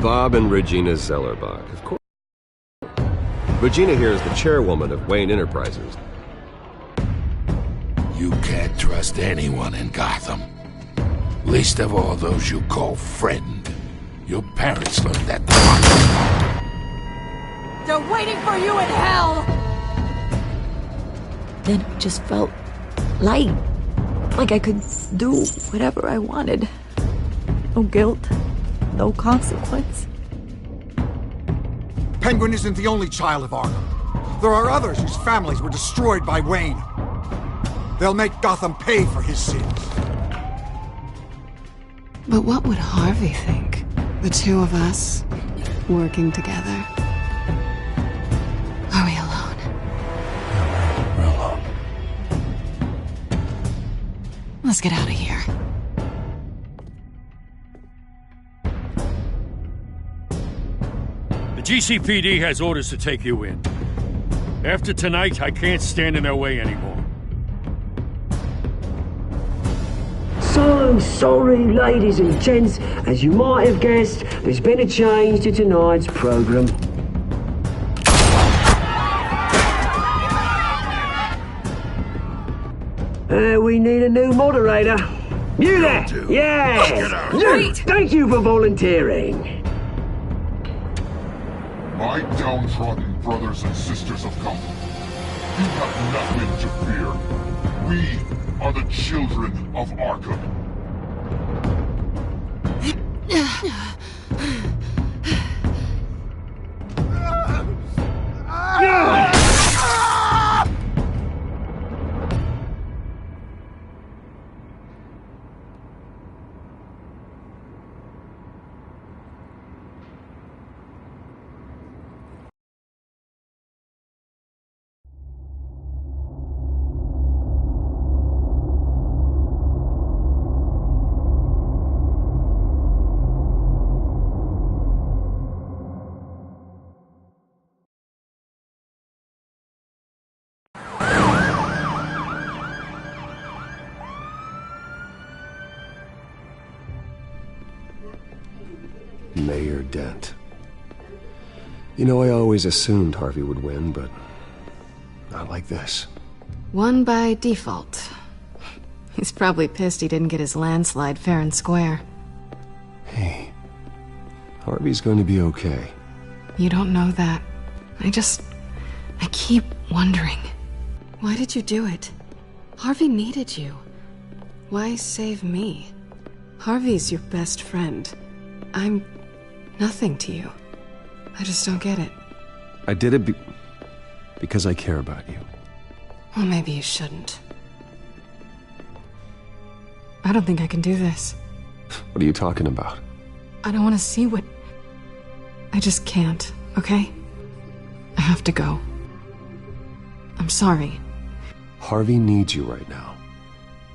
Bob and Regina Zellerbach, of course. Regina here is the chairwoman of Wayne Enterprises. You can't trust anyone in Gotham. Least of all those you call friend. Your parents learned that the hard way. They're waiting for you in hell! Then it just felt light. Like I could do whatever I wanted. No guilt, no consequence. Penguin isn't the only child of Arkham. There are others whose families were destroyed by Wayne. They'll make Gotham pay for his sins. But what would Harvey think? The two of us, working together. Are we alone? Yeah, we're alone. Let's get out of here. The GCPD has orders to take you in. After tonight, I can't stand in their way anymore. So sorry, ladies and gents. As you might have guessed, there's been a change to tonight's program. We need a new moderator. You there? Yeah! Wait! Thank you for volunteering. My downtrodden brothers and sisters of Gotham, you have nothing to fear. We are the children of Arkham. Mayor Dent. You know, I always assumed Harvey would win, but not like this. Won by default. He's probably pissed he didn't get his landslide fair and square. Hey, Harvey's going to be okay. You don't know that. I keep wondering. Why did you do it? Harvey needed you. Why save me? Harvey's your best friend. I'm nothing to you. I just don't get it. I did it because I care about you. Well, maybe you shouldn't. I don't think I can do this. What are you talking about? I don't want to see what... I just can't, okay? I have to go. I'm sorry. Harvey needs you right now.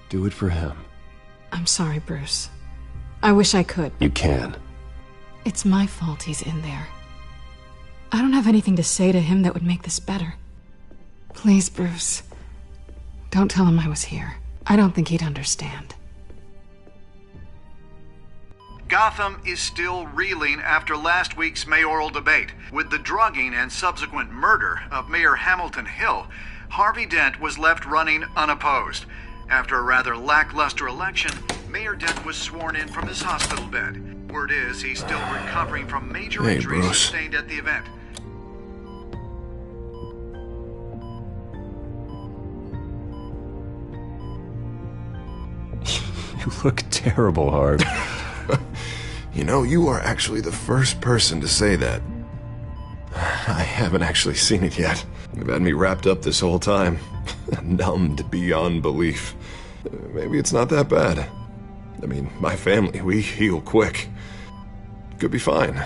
Do it for him. I'm sorry, Bruce. I wish I could. You can. It's my fault he's in there. I don't have anything to say to him that would make this better. Please, Bruce. Don't tell him I was here. I don't think he'd understand. Gotham is still reeling after last week's mayoral debate. With the drugging and subsequent murder of Mayor Hamilton Hill, Harvey Dent was left running unopposed. After a rather lackluster election, Mayor Dent was sworn in from his hospital bed. Word is he's still recovering from major injuries sustained at the event. You look terrible, Harv. You know, you are actually the first person to say that. I haven't actually seen it yet. You've had me wrapped up this whole time. Numbed beyond belief. Maybe it's not that bad. I mean, my family, we heal quick. Could be fine.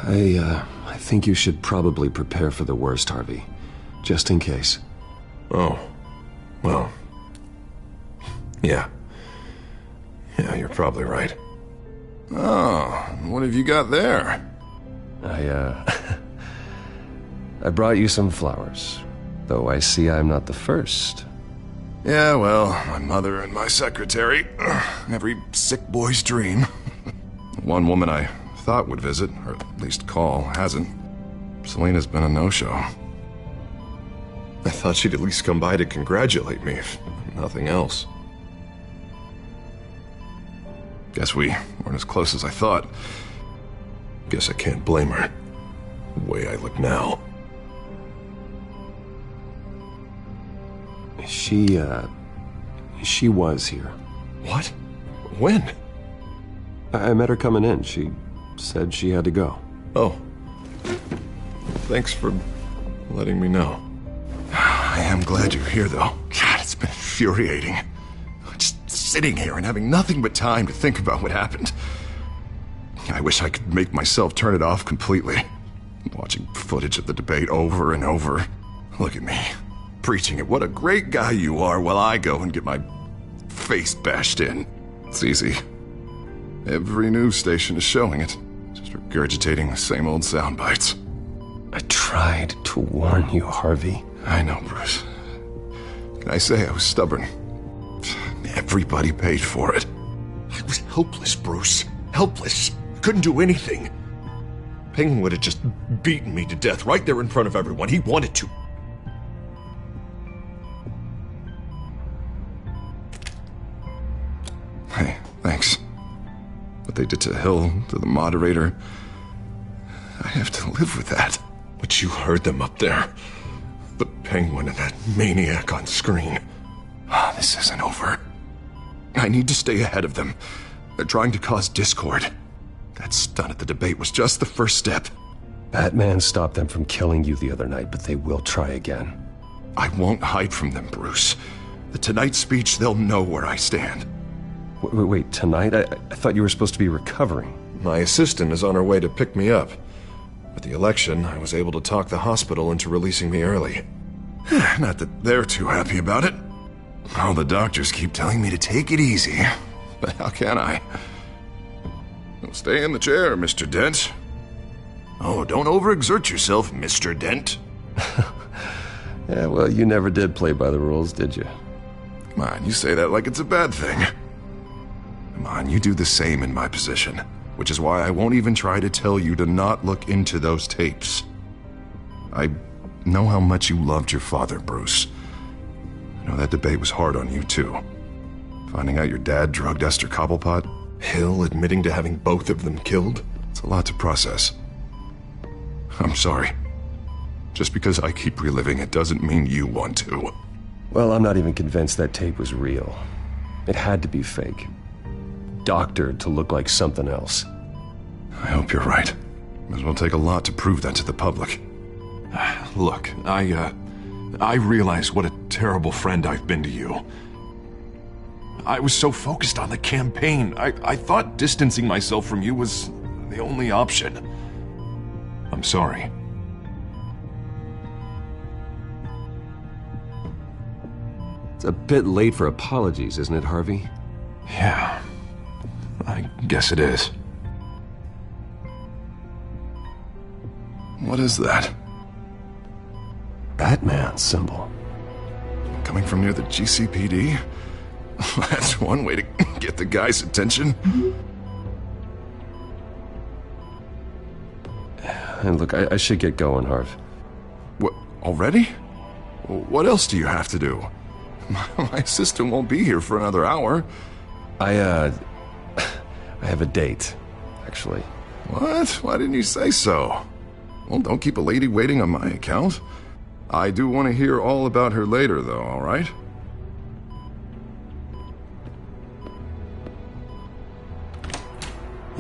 I think you should probably prepare for the worst, Harvey. Just in case. Oh. Well. Yeah. Yeah, you're probably right. Oh, what have you got there? I brought you some flowers. Though I see I'm not the first. Yeah, well, my mother and my secretary. Every sick boy's dream. one woman I thought would visit, or at least call, hasn't. Selena's been a no-show. I thought she'd at least come by to congratulate me, if nothing else. Guess we weren't as close as I thought. Guess I can't blame her. The way I look now. She was here. What? When? I met her coming in. She said she had to go. Oh. Thanks for letting me know. I am glad you're here, though. God, it's been infuriating. Just sitting here and having nothing but time to think about what happened. I wish I could make myself turn it off completely. Watching footage of the debate over and over. Look at me, preaching at what a great guy you are while I go and get my face bashed in. It's easy. Every news station is showing it. Just regurgitating the same old sound bites. I tried to warn you, Harvey. I know, Bruce. Can I say I was stubborn? Everybody paid for it. I was helpless, Bruce. Helpless. Couldn't do anything. Penguin would have just beaten me to death right there in front of everyone. He wanted to. Hey, thanks. What they did to Hill, to the moderator, I have to live with that. But you heard them up there. The Penguin and that maniac on screen. This isn't over. I need to stay ahead of them. They're trying to cause discord. That stunt at the debate was just the first step. Batman stopped them from killing you the other night, but they will try again. I won't hide from them, Bruce. The Tonight speech, they'll know where I stand. Wait, tonight? I thought you were supposed to be recovering. My assistant is on her way to pick me up. With the election, I was able to talk the hospital into releasing me early. Not that they're too happy about it. All the doctors keep telling me to take it easy. But how can I? Well, stay in the chair, Mr. Dent. Oh, don't overexert yourself, Mr. Dent. Yeah, well, you never did play by the rules, did you? Come on, you say that like it's a bad thing. Come on, you do the same in my position. Which is why I won't even try to tell you to not look into those tapes. I know how much you loved your father, Bruce. I know that debate was hard on you, too. Finding out your dad drugged Esther Cobblepot, Hill admitting to having both of them killed, it's a lot to process. I'm sorry. Just because I keep reliving it doesn't mean you want to. Well, I'm not even convinced that tape was real. It had to be fake. Doctored to look like something else. I hope you're right. It will take a lot to prove that to the public. Look, I realize what a terrible friend I've been to you. I was so focused on the campaign. I thought distancing myself from you was the only option. I'm sorry. It's a bit late for apologies, isn't it, Harvey? Yeah, I guess it is. What is that? Batman symbol. Coming from near the GCPD? That's one way to get the guy's attention. And look, I should get going, Harv. What, already? What else do you have to do? My assistant won't be here for another hour. I have a date, actually. What? Why didn't you say so? Well, don't keep a lady waiting on my account. I do want to hear all about her later, though, all right?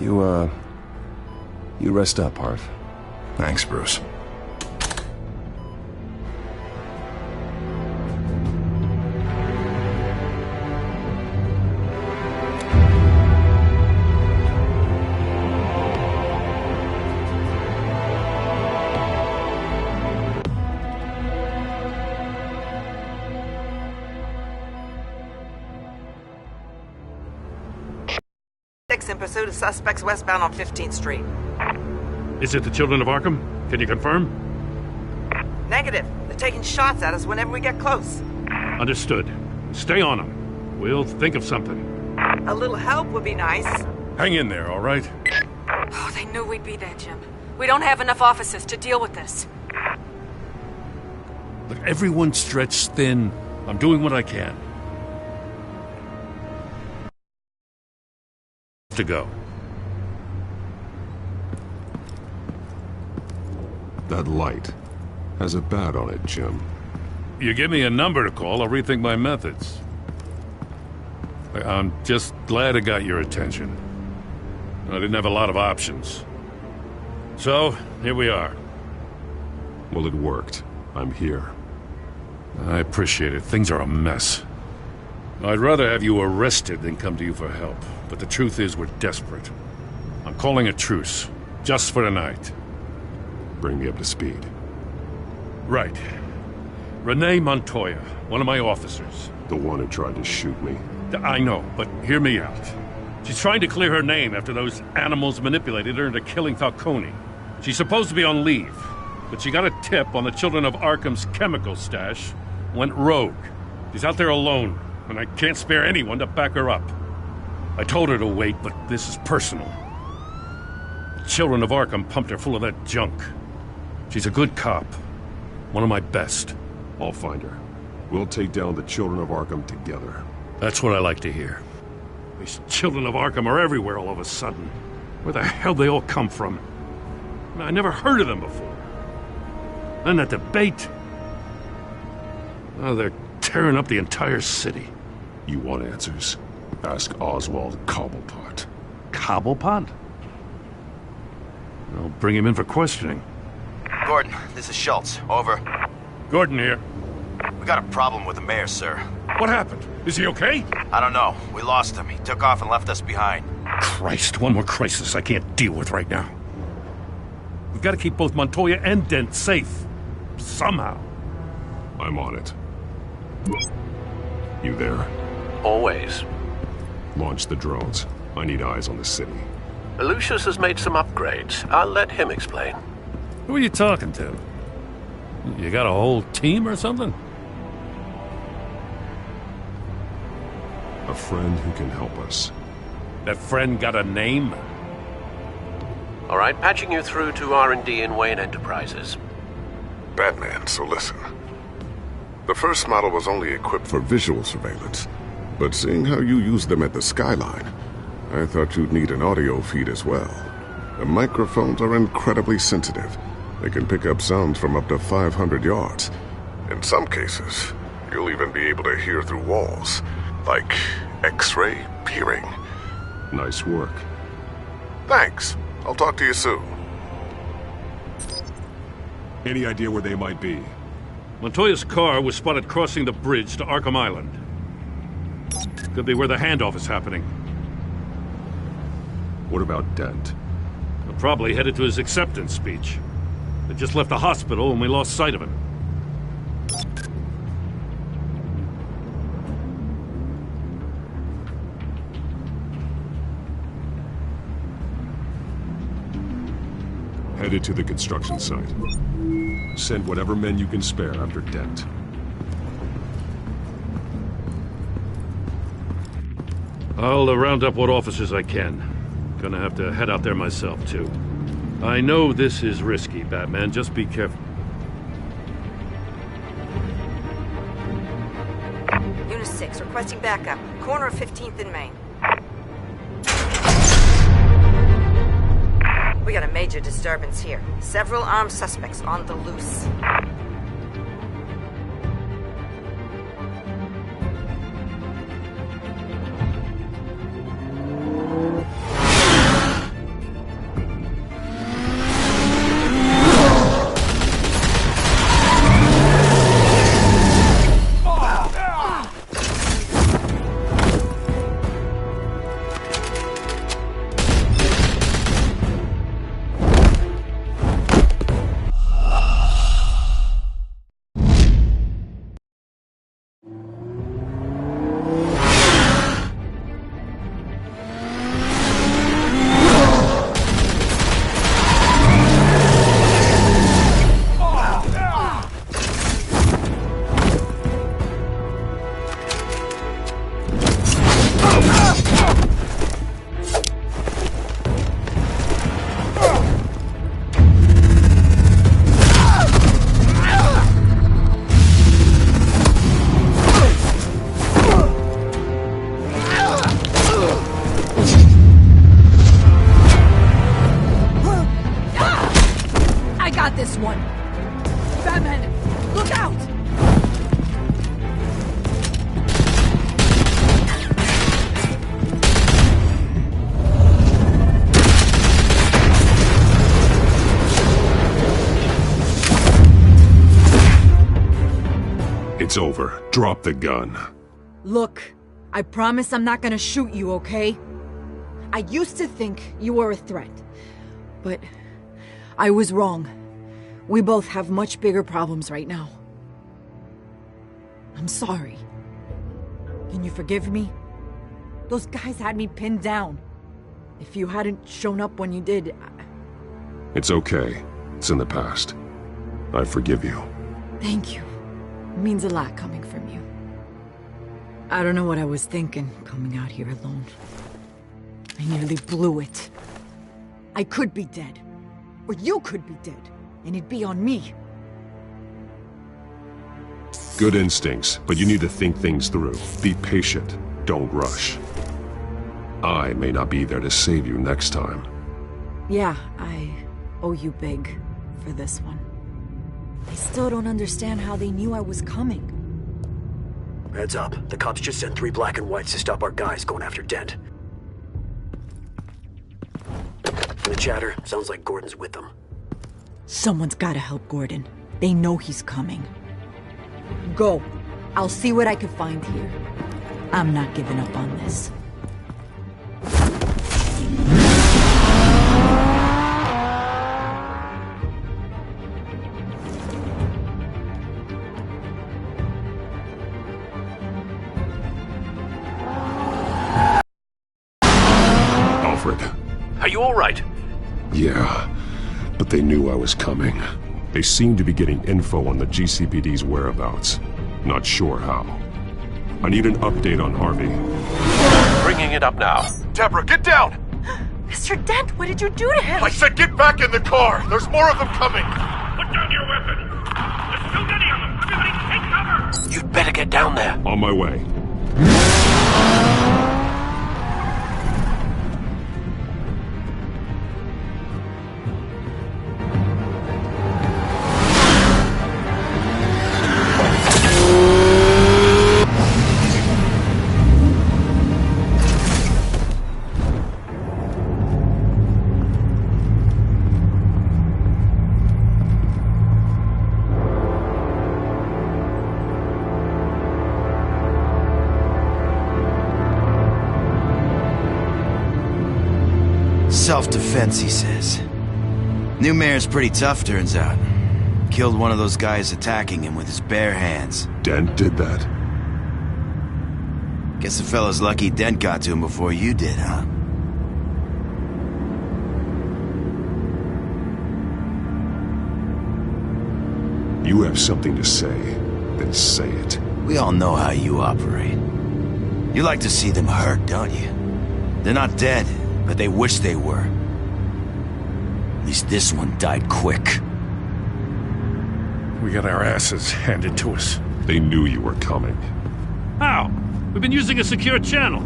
You rest up, Harv. Thanks, Bruce. In pursuit of suspects westbound on 15th Street. Is it the Children of Arkham? Can you confirm? Negative. They're taking shots at us whenever we get close. Understood. Stay on them. We'll think of something. A little help would be nice. Hang in there, all right? Oh, they knew we'd be there, Jim. We don't have enough officers to deal with this. Look, everyone's stretched thin. I'm doing what I can. To go. That light has a bat on it, Jim. You give me a number to call, I'll rethink my methods. I'm just glad it got your attention. I didn't have a lot of options. So, here we are. Well, it worked. I'm here. I appreciate it. Things are a mess. I'd rather have you arrested than come to you for help. But the truth is, we're desperate. I'm calling a truce. Just for tonight. Bring me up to speed. Right. Renee Montoya, one of my officers. The one who tried to shoot me. I know, but hear me out. She's trying to clear her name after those animals manipulated her into killing Falcone. She's supposed to be on leave, but she got a tip on the Children of Arkham's chemical stash, went rogue. She's out there alone, and I can't spare anyone to back her up. I told her to wait, but this is personal. The Children of Arkham pumped her full of that junk. She's a good cop. One of my best. I'll find her. We'll take down the Children of Arkham together. That's what I like to hear. These Children of Arkham are everywhere all of a sudden. Where the hell they all come from? I never heard of them before. And that debate. Oh, they're tearing up the entire city. You want answers? Ask Oswald Cobblepot. Cobblepot? I'll bring him in for questioning. Gordon, this is Schultz. Over. Gordon here. We got a problem with the mayor, sir. What happened? Is he okay? I don't know. We lost him. He took off and left us behind. Christ, one more crisis I can't deal with right now. We've got to keep both Montoya and Dent safe. Somehow. I'm on it. You there? Always. Launch the drones. I need eyes on the city. Lucius has made some upgrades. I'll let him explain. Who are you talking to? You got a whole team or something? A friend who can help us. That friend got a name? All right, patching you through to R&D in Wayne Enterprises. Batman, so listen. The first model was only equipped for visual surveillance, but seeing how you use them at the Skyline, I thought you'd need an audio feed as well. The microphones are incredibly sensitive. They can pick up sounds from up to 500 yards. In some cases, you'll even be able to hear through walls, like X-ray peering. Nice work. Thanks. I'll talk to you soon. Any idea where they might be? Montoya's car was spotted crossing the bridge to Arkham Island. Could be where the handoff is happening. What about Dent? They're probably headed to his acceptance speech. They just left the hospital and we lost sight of him. Headed to the construction site. Send whatever men you can spare after Dent. I'll round up what officers I can. Gonna have to head out there myself, too. I know this is risky, Batman. Just be careful. Unit 6, requesting backup. Corner of 15th and Main. We got a major disturbance here. Several armed suspects on the loose. this one! Batman, look out! It's over. Drop the gun. Look, I promise I'm not gonna shoot you, okay? I used to think you were a threat, but I was wrong. We both have much bigger problems right now. I'm sorry. Can you forgive me? Those guys had me pinned down. If you hadn't shown up when you did... It's okay. It's in the past. I forgive you. Thank you. It means a lot coming from you. I don't know what I was thinking, coming out here alone. I nearly blew it. I could be dead. Or you could be dead. And it'd be on me. Good instincts, but you need to think things through. Be patient. Don't rush. I may not be there to save you next time. Yeah, I owe you big for this one. I still don't understand how they knew I was coming. Heads up. The cops just sent 3 black and whites to stop our guys going after Dent. The chatter sounds like Gordon's with them. Someone's gotta help Gordon. They know he's coming. Go. I'll see what I can find here. I'm not giving up on this. Alfred. Are you all right? Yeah, but they knew I was coming. They seem to be getting info on the GCPD's whereabouts. Not sure how. I need an update on Harvey. Bringing it up now. Deborah, get down! Mr. Dent, what did you do to him? I said get back in the car! There's more of them coming! Put down your weapon! There's too many of them! Everybody take cover! You'd better get down there. On my way. Self-defense, he says. New mayor's pretty tough, turns out. Killed one of those guys attacking him with his bare hands. Dent did that? Guess the fella's lucky Dent got to him before you did, huh? You have something to say, then say it. We all know how you operate. You like to see them hurt, don't you? They're not dead, but they wish they were. At least this one died quick. We got our asses handed to us. They knew you were coming. How? We've been using a secure channel.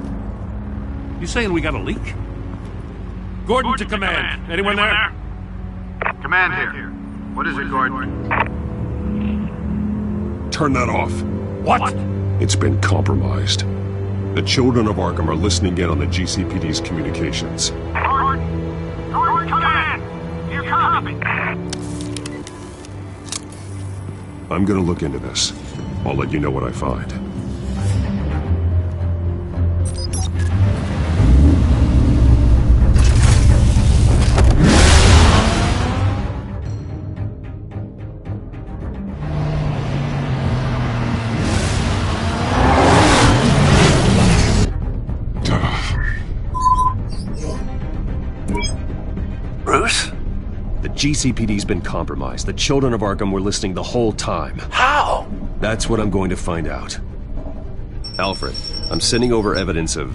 You saying we got a leak? Gordon to command. Anyone there? Command here. What is it, Gordon? Turn that off. What? It's been compromised. The children of Arkham are listening in on the GCPD's communications. Gordon, command! You copy? I'm gonna look into this. I'll let you know what I find. Bruce? The GCPD's been compromised. The children of Arkham were listening the whole time. How? That's what I'm going to find out. Alfred, I'm sending over evidence of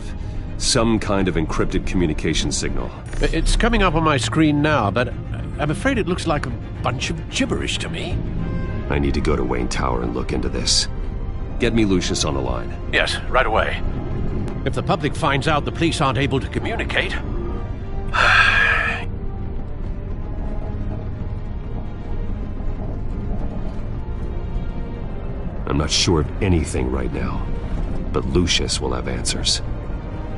some kind of encrypted communication signal. It's coming up on my screen now, but I'm afraid it looks like a bunch of gibberish to me. I need to go to Wayne Tower and look into this. Get me Lucius on the line. Yes, right away. If the public finds out the police aren't able to communicate... I'm not sure of anything right now, but Lucius will have answers.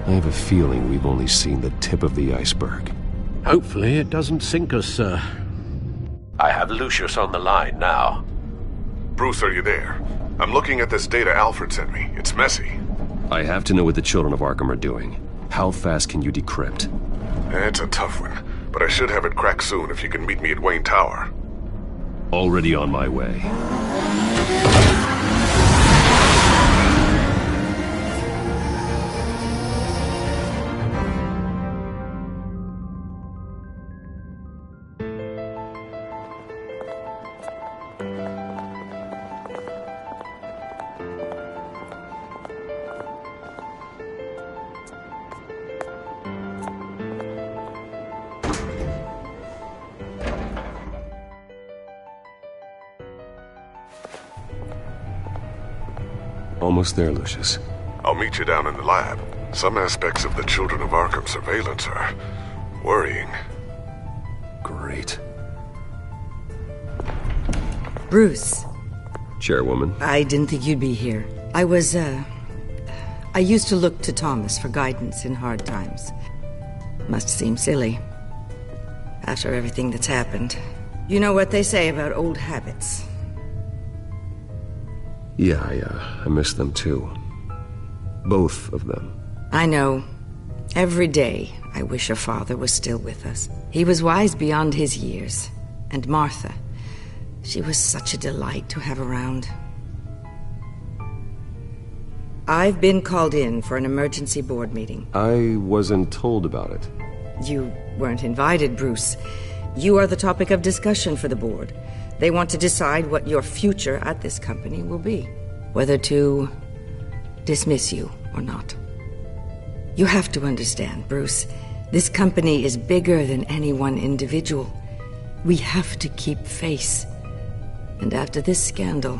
I have a feeling we've only seen the tip of the iceberg. Hopefully it doesn't sink us, sir. I have Lucius on the line now. Bruce, are you there? I'm looking at this data Alfred sent me. It's messy. I have to know what the Children of Arkham are doing. How fast can you decrypt? It's a tough one, but I should have it cracked soon if you can meet me at Wayne Tower. Already on my way. Almost there, Lucius. I'll meet you down in the lab. Some aspects of the Children of Arkham surveillance are worrying. Great. Bruce. Chairwoman. I didn't think you'd be here. I used to look to Thomas for guidance in hard times. Must seem silly. After everything that's happened. You know what they say about old habits. Yeah, I miss them too. Both of them. I know. Every day, I wish your father was still with us. He was wise beyond his years. And Martha, she was such a delight to have around. I've been called in for an emergency board meeting. I wasn't told about it. You weren't invited, Bruce. You are the topic of discussion for the board. They want to decide what your future at this company will be. Whether to dismiss you or not. You have to understand, Bruce. This company is bigger than any one individual. We have to keep face. And after this scandal...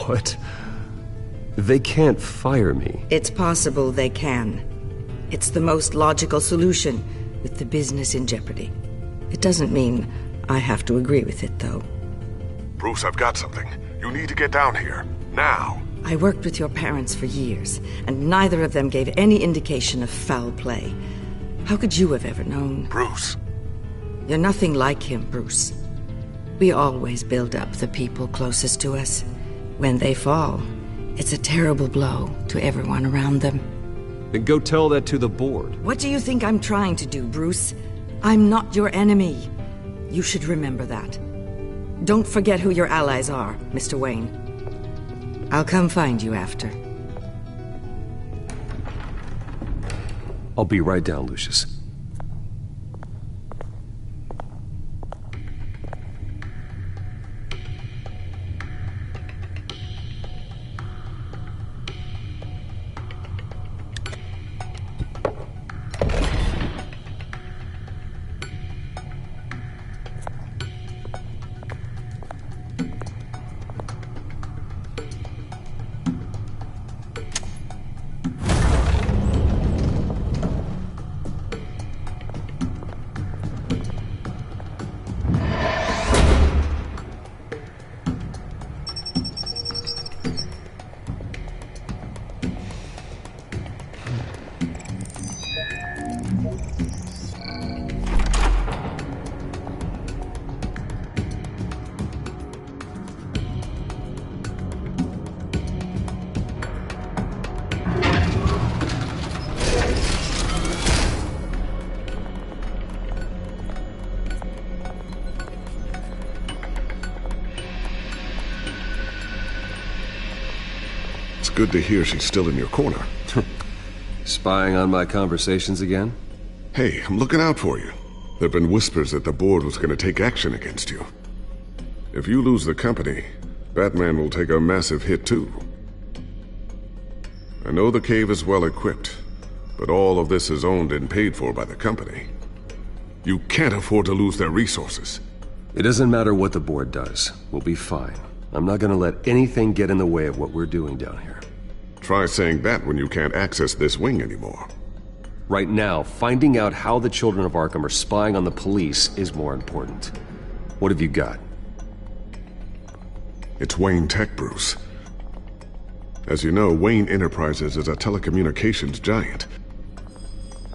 What? They can't fire me. It's possible they can. It's the most logical solution with the business in jeopardy. It doesn't mean I have to agree with it, though. Bruce, I've got something. You need to get down here. Now. I worked with your parents for years, and neither of them gave any indication of foul play. How could you have ever known? Bruce. You're nothing like him, Bruce. We always build up the people closest to us. When they fall, it's a terrible blow to everyone around them. Then go tell that to the board. What do you think I'm trying to do, Bruce? I'm not your enemy. You should remember that. Don't forget who your allies are, Mr. Wayne. I'll come find you after. I'll be right down, Lucius. Good to hear she's still in your corner. Spying on my conversations again? Hey, I'm looking out for you. There've been whispers that the board was going to take action against you. If you lose the company, Batman will take a massive hit too. I know the cave is well equipped, but all of this is owned and paid for by the company. You can't afford to lose their resources. It doesn't matter what the board does. We'll be fine. I'm not gonna let anything get in the way of what we're doing down here. Try saying that when you can't access this wing anymore. Right now, finding out how the Children of Arkham are spying on the police is more important. What have you got? It's Wayne Tech, Bruce. As you know, Wayne Enterprises is a telecommunications giant.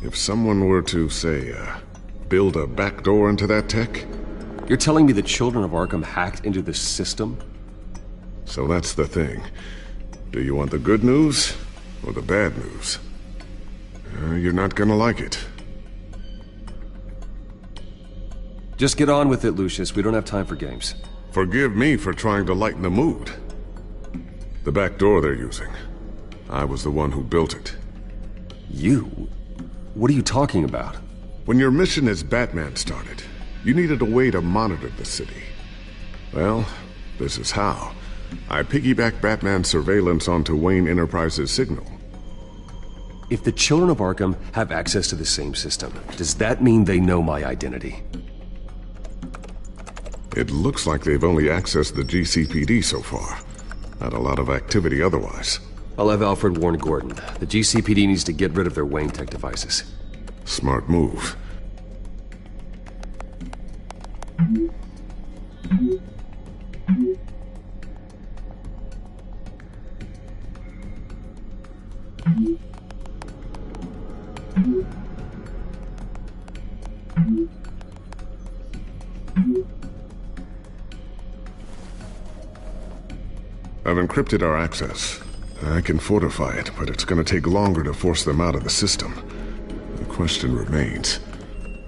If someone were to, say, build a backdoor into that tech... You're telling me the Children of Arkham hacked into the system? So that's the thing. Do you want the good news or the bad news? You're not gonna like it. Just get on with it, Lucius. We don't have time for games. Forgive me for trying to lighten the mood. The back door they're using. I was the one who built it. You? What are you talking about? When your mission as Batman started, you needed a way to monitor the city. Well, this is how. I piggybacked Batman's surveillance onto Wayne Enterprises' signal. If the Children of Arkham have access to the same system, does that mean they know my identity? It looks like they've only accessed the GCPD so far. Not a lot of activity otherwise. I'll have Alfred warn Gordon. The GCPD needs to get rid of their Wayne Tech devices. Smart move. I've encrypted our access. I can fortify it, but it's gonna take longer to force them out of the system. The question remains,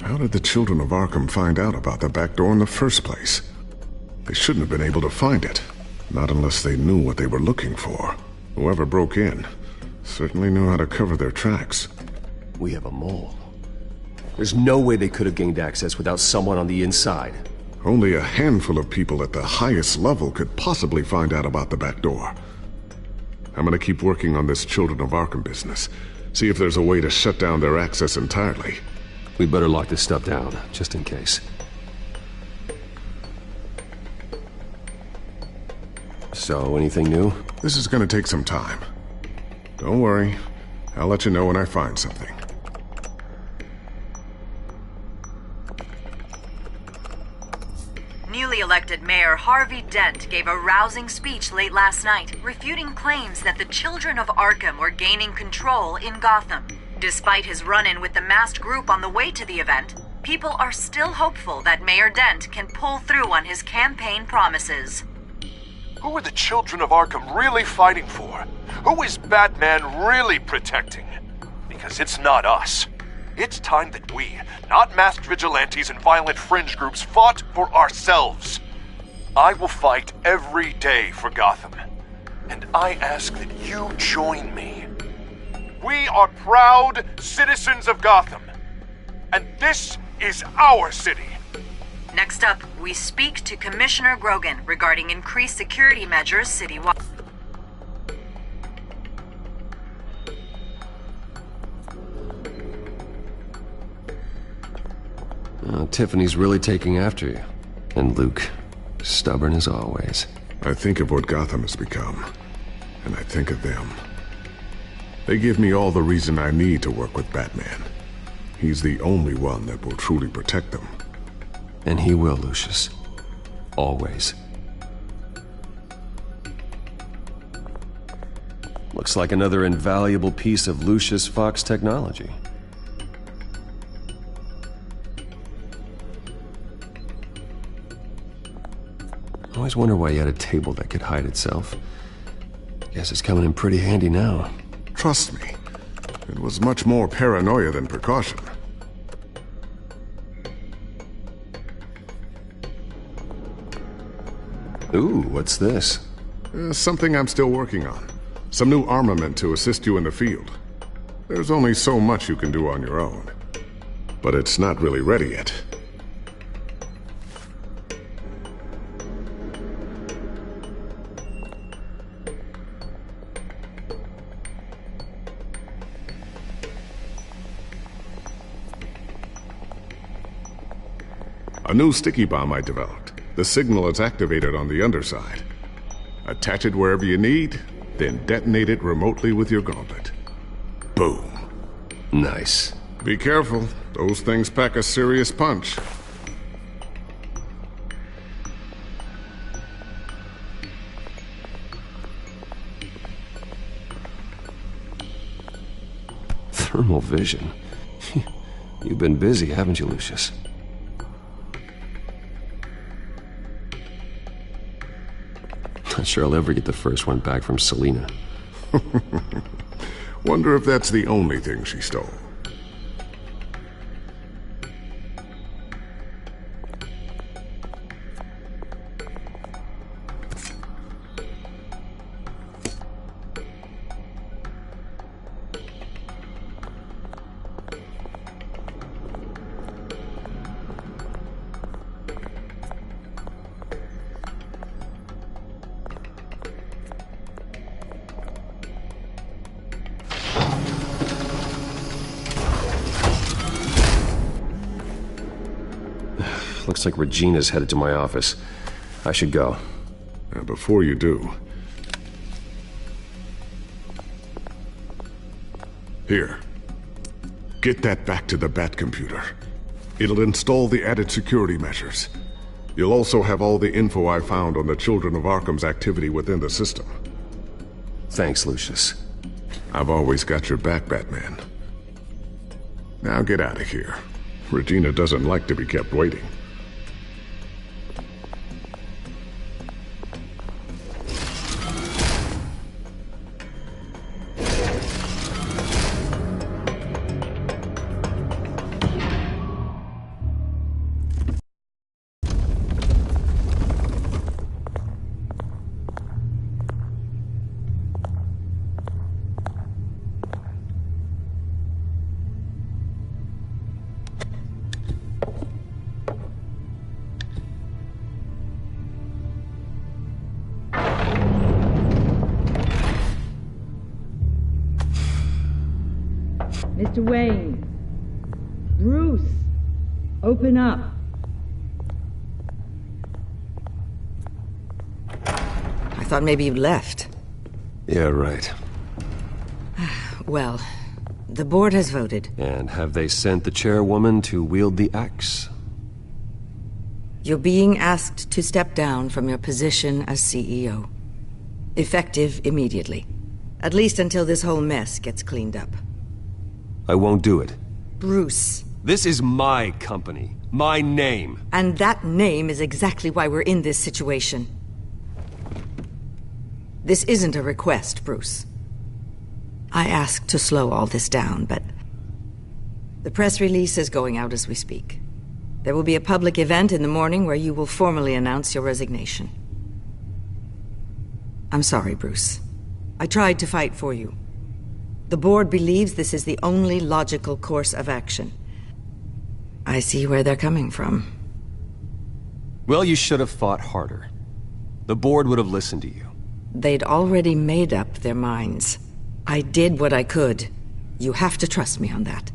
how did the Children of Arkham find out about the back door in the first place? They shouldn't have been able to find it. Not unless they knew what they were looking for. Whoever broke in certainly knew how to cover their tracks. We have a mole. There's no way they could have gained access without someone on the inside. Only a handful of people at the highest level could possibly find out about the back door. I'm gonna keep working on this Children of Arkham business. See if there's a way to shut down their access entirely. We better lock this stuff down, just in case. So, anything new? This is gonna take some time. Don't worry. I'll let you know when I find something. Newly elected Mayor Harvey Dent gave a rousing speech late last night, refuting claims that the Children of Arkham were gaining control in Gotham. Despite his run-in with the masked group on the way to the event, people are still hopeful that Mayor Dent can pull through on his campaign promises. Who are the Children of Arkham really fighting for? Who is Batman really protecting? Because it's not us. It's time that we, not masked vigilantes and violent fringe groups, fought for ourselves. I will fight every day for Gotham. And I ask that you join me. We are proud citizens of Gotham. And this is our city. Next up, we speak to Commissioner Grogan regarding increased security measures citywide. Tiffany's really taking after you. And Luke, stubborn as always. I think of what Gotham has become, and I think of them. They give me all the reason I need to work with Batman. He's the only one that will truly protect them. And he will, Lucius. Always. Looks like another invaluable piece of Lucius Fox technology. I always wonder why you had a table that could hide itself. Guess it's coming in pretty handy now. Trust me, it was much more paranoia than precaution. Ooh, what's this? Something I'm still working on. Some new armament to assist you in the field. There's only so much you can do on your own. But it's not really ready yet. A new sticky bomb I developed. The signal is activated on the underside. Attach it wherever you need, then detonate it remotely with your gauntlet. Boom. Nice. Be careful. Those things pack a serious punch. Thermal vision. You've been busy, haven't you, Lucius? Not sure I'll ever get the first one back from Selena. Wonder if that's the only thing she stole. Looks like Regina's headed to my office. I should go. Now, before you do... Here. Get that back to the Bat computer. It'll install the added security measures. You'll also have all the info I found on the Children of Arkham's activity within the system. Thanks, Lucius. I've always got your back, Batman. Now get out of here. Regina doesn't like to be kept waiting. Mr. Wayne. Bruce. Open up. I thought maybe you'd left. Yeah, right. Well, the board has voted. And have they sent the chairwoman to wield the axe? You're being asked to step down from your position as CEO. Effective immediately. At least until this whole mess gets cleaned up. I won't do it. Bruce. This is my company. My name. And that name is exactly why we're in this situation. This isn't a request, Bruce. I asked to slow all this down, but... the press release is going out as we speak. There will be a public event in the morning where you will formally announce your resignation. I'm sorry, Bruce. I tried to fight for you. The board believes this is the only logical course of action. I see where they're coming from. Well, you should have fought harder. The board would have listened to you. They'd already made up their minds. I did what I could. You have to trust me on that.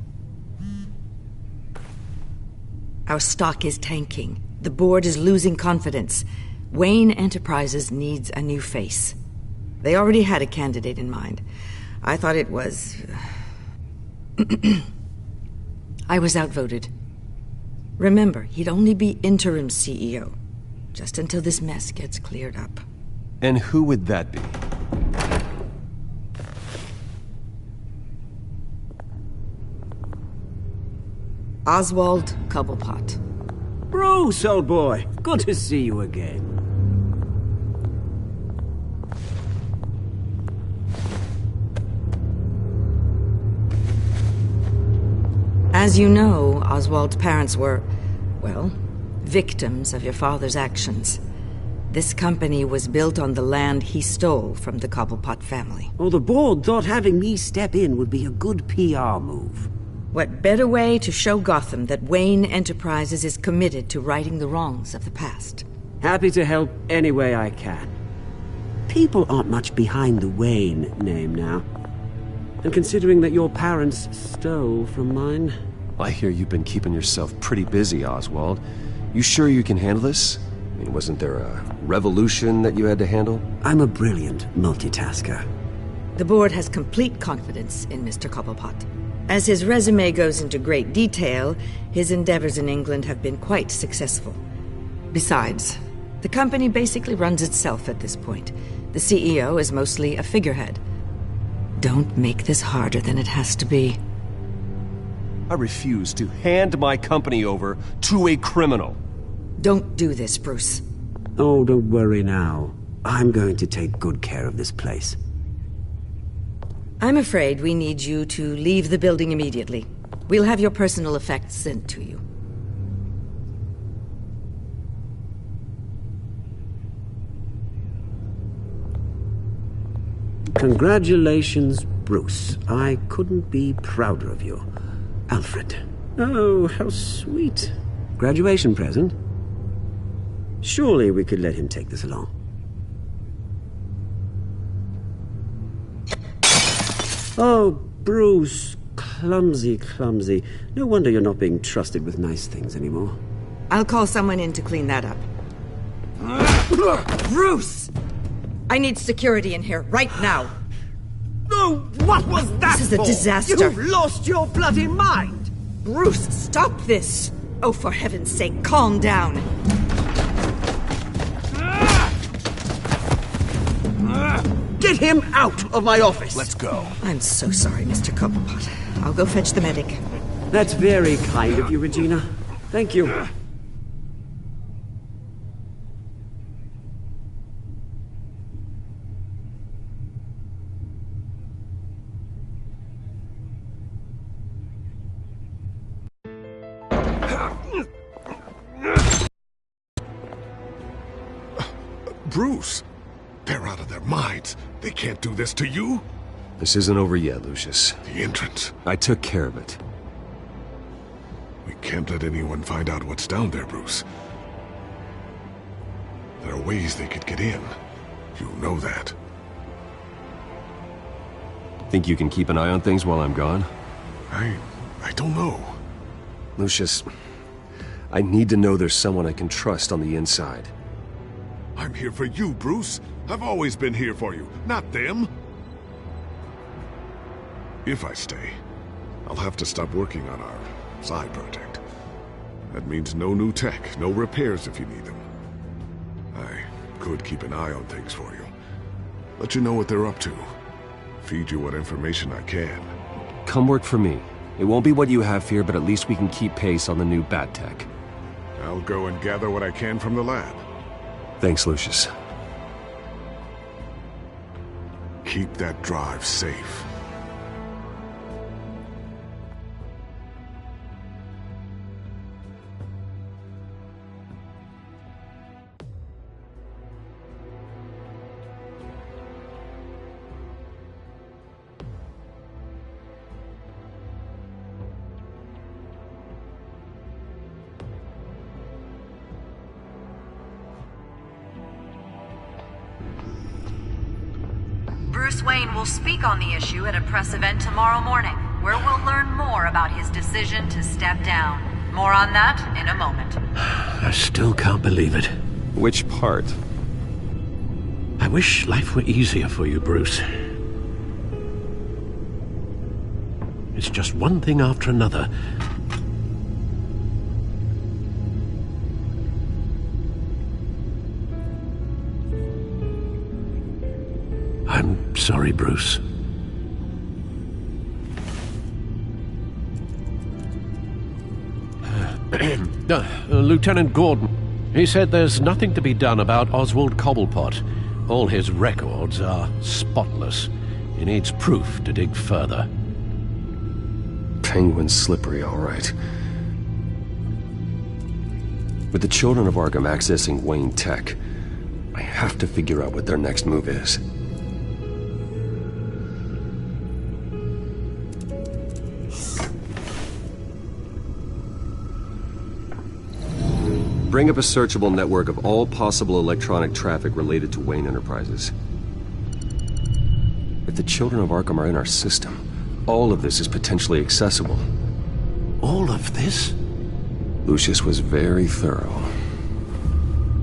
Our stock is tanking. The board is losing confidence. Wayne Enterprises needs a new face. They already had a candidate in mind. I thought it was... I was outvoted. Remember, he'd only be interim CEO, just until this mess gets cleared up. And who would that be? Oswald Cobblepot. Bruce, old boy. Good to see you again. As you know, Oswald's parents were, well, victims of your father's actions. This company was built on the land he stole from the Cobblepot family. Well, the board thought having me step in would be a good PR move. What better way to show Gotham that Wayne Enterprises is committed to righting the wrongs of the past? Happy to help any way I can. People aren't much behind the Wayne name now. And considering that your parents stole from mine... I hear you've been keeping yourself pretty busy, Oswald. You sure you can handle this? I mean, wasn't there a revolution that you had to handle? I'm a brilliant multitasker. The board has complete confidence in Mr. Cobblepot. As his resume goes into great detail, his endeavors in England have been quite successful. Besides, the company basically runs itself at this point. The CEO is mostly a figurehead. Don't make this harder than it has to be. I refuse to hand my company over to a criminal. Don't do this, Bruce. Oh, don't worry now. I'm going to take good care of this place. I'm afraid we need you to leave the building immediately. We'll have your personal effects sent to you. Congratulations, Bruce. I couldn't be prouder of you. Alfred. Oh, how sweet. Graduation present? Surely we could let him take this along. Oh, Bruce. Clumsy, clumsy. No wonder you're not being trusted with nice things anymore. I'll call someone in to clean that up. Bruce! I need security in here, right now. Oh, what was that This is a for? disaster. You've lost your bloody mind! Bruce, stop this! Oh, for heaven's sake, calm down. Get him out of my office! Let's go. I'm so sorry, Mr. Cobblepot. I'll go fetch the medic. That's very kind of you, Regina. Thank you. Bruce, they're out of their minds. They can't do this to you. This isn't over yet, Lucius. The entrance. I took care of it. We can't let anyone find out what's down there, Bruce. There are ways they could get in. You know that. Think you can keep an eye on things while I'm gone? I don't know. Lucius, I need to know there's someone I can trust on the inside. I'm here for you, Bruce. I've always been here for you, not them. If I stay, I'll have to stop working on our side project. That means no new tech, no repairs if you need them. I could keep an eye on things for you. Let you know what they're up to. Feed you what information I can. Come work for me. It won't be what you have here, but at least we can keep pace on the new bat tech. I'll go and gather what I can from the lab. Thanks, Lucius. Keep that drive safe. Bruce Wayne will speak on the issue at a press event tomorrow morning, where we'll learn more about his decision to step down. More on that in a moment. I still can't believe it. Which part? I wish life were easier for you, Bruce. It's just one thing after another. I'm sorry, Bruce. Lieutenant Gordon, he said there's nothing to be done about Oswald Cobblepot. All his records are spotless. He needs proof to dig further. Penguin's slippery, all right. With the children of Arkham accessing Wayne Tech, I have to figure out what their next move is. Bring up a searchable network of all possible electronic traffic related to Wayne Enterprises. If the children of Arkham are in our system, all of this is potentially accessible. All of this? Lucius was very thorough.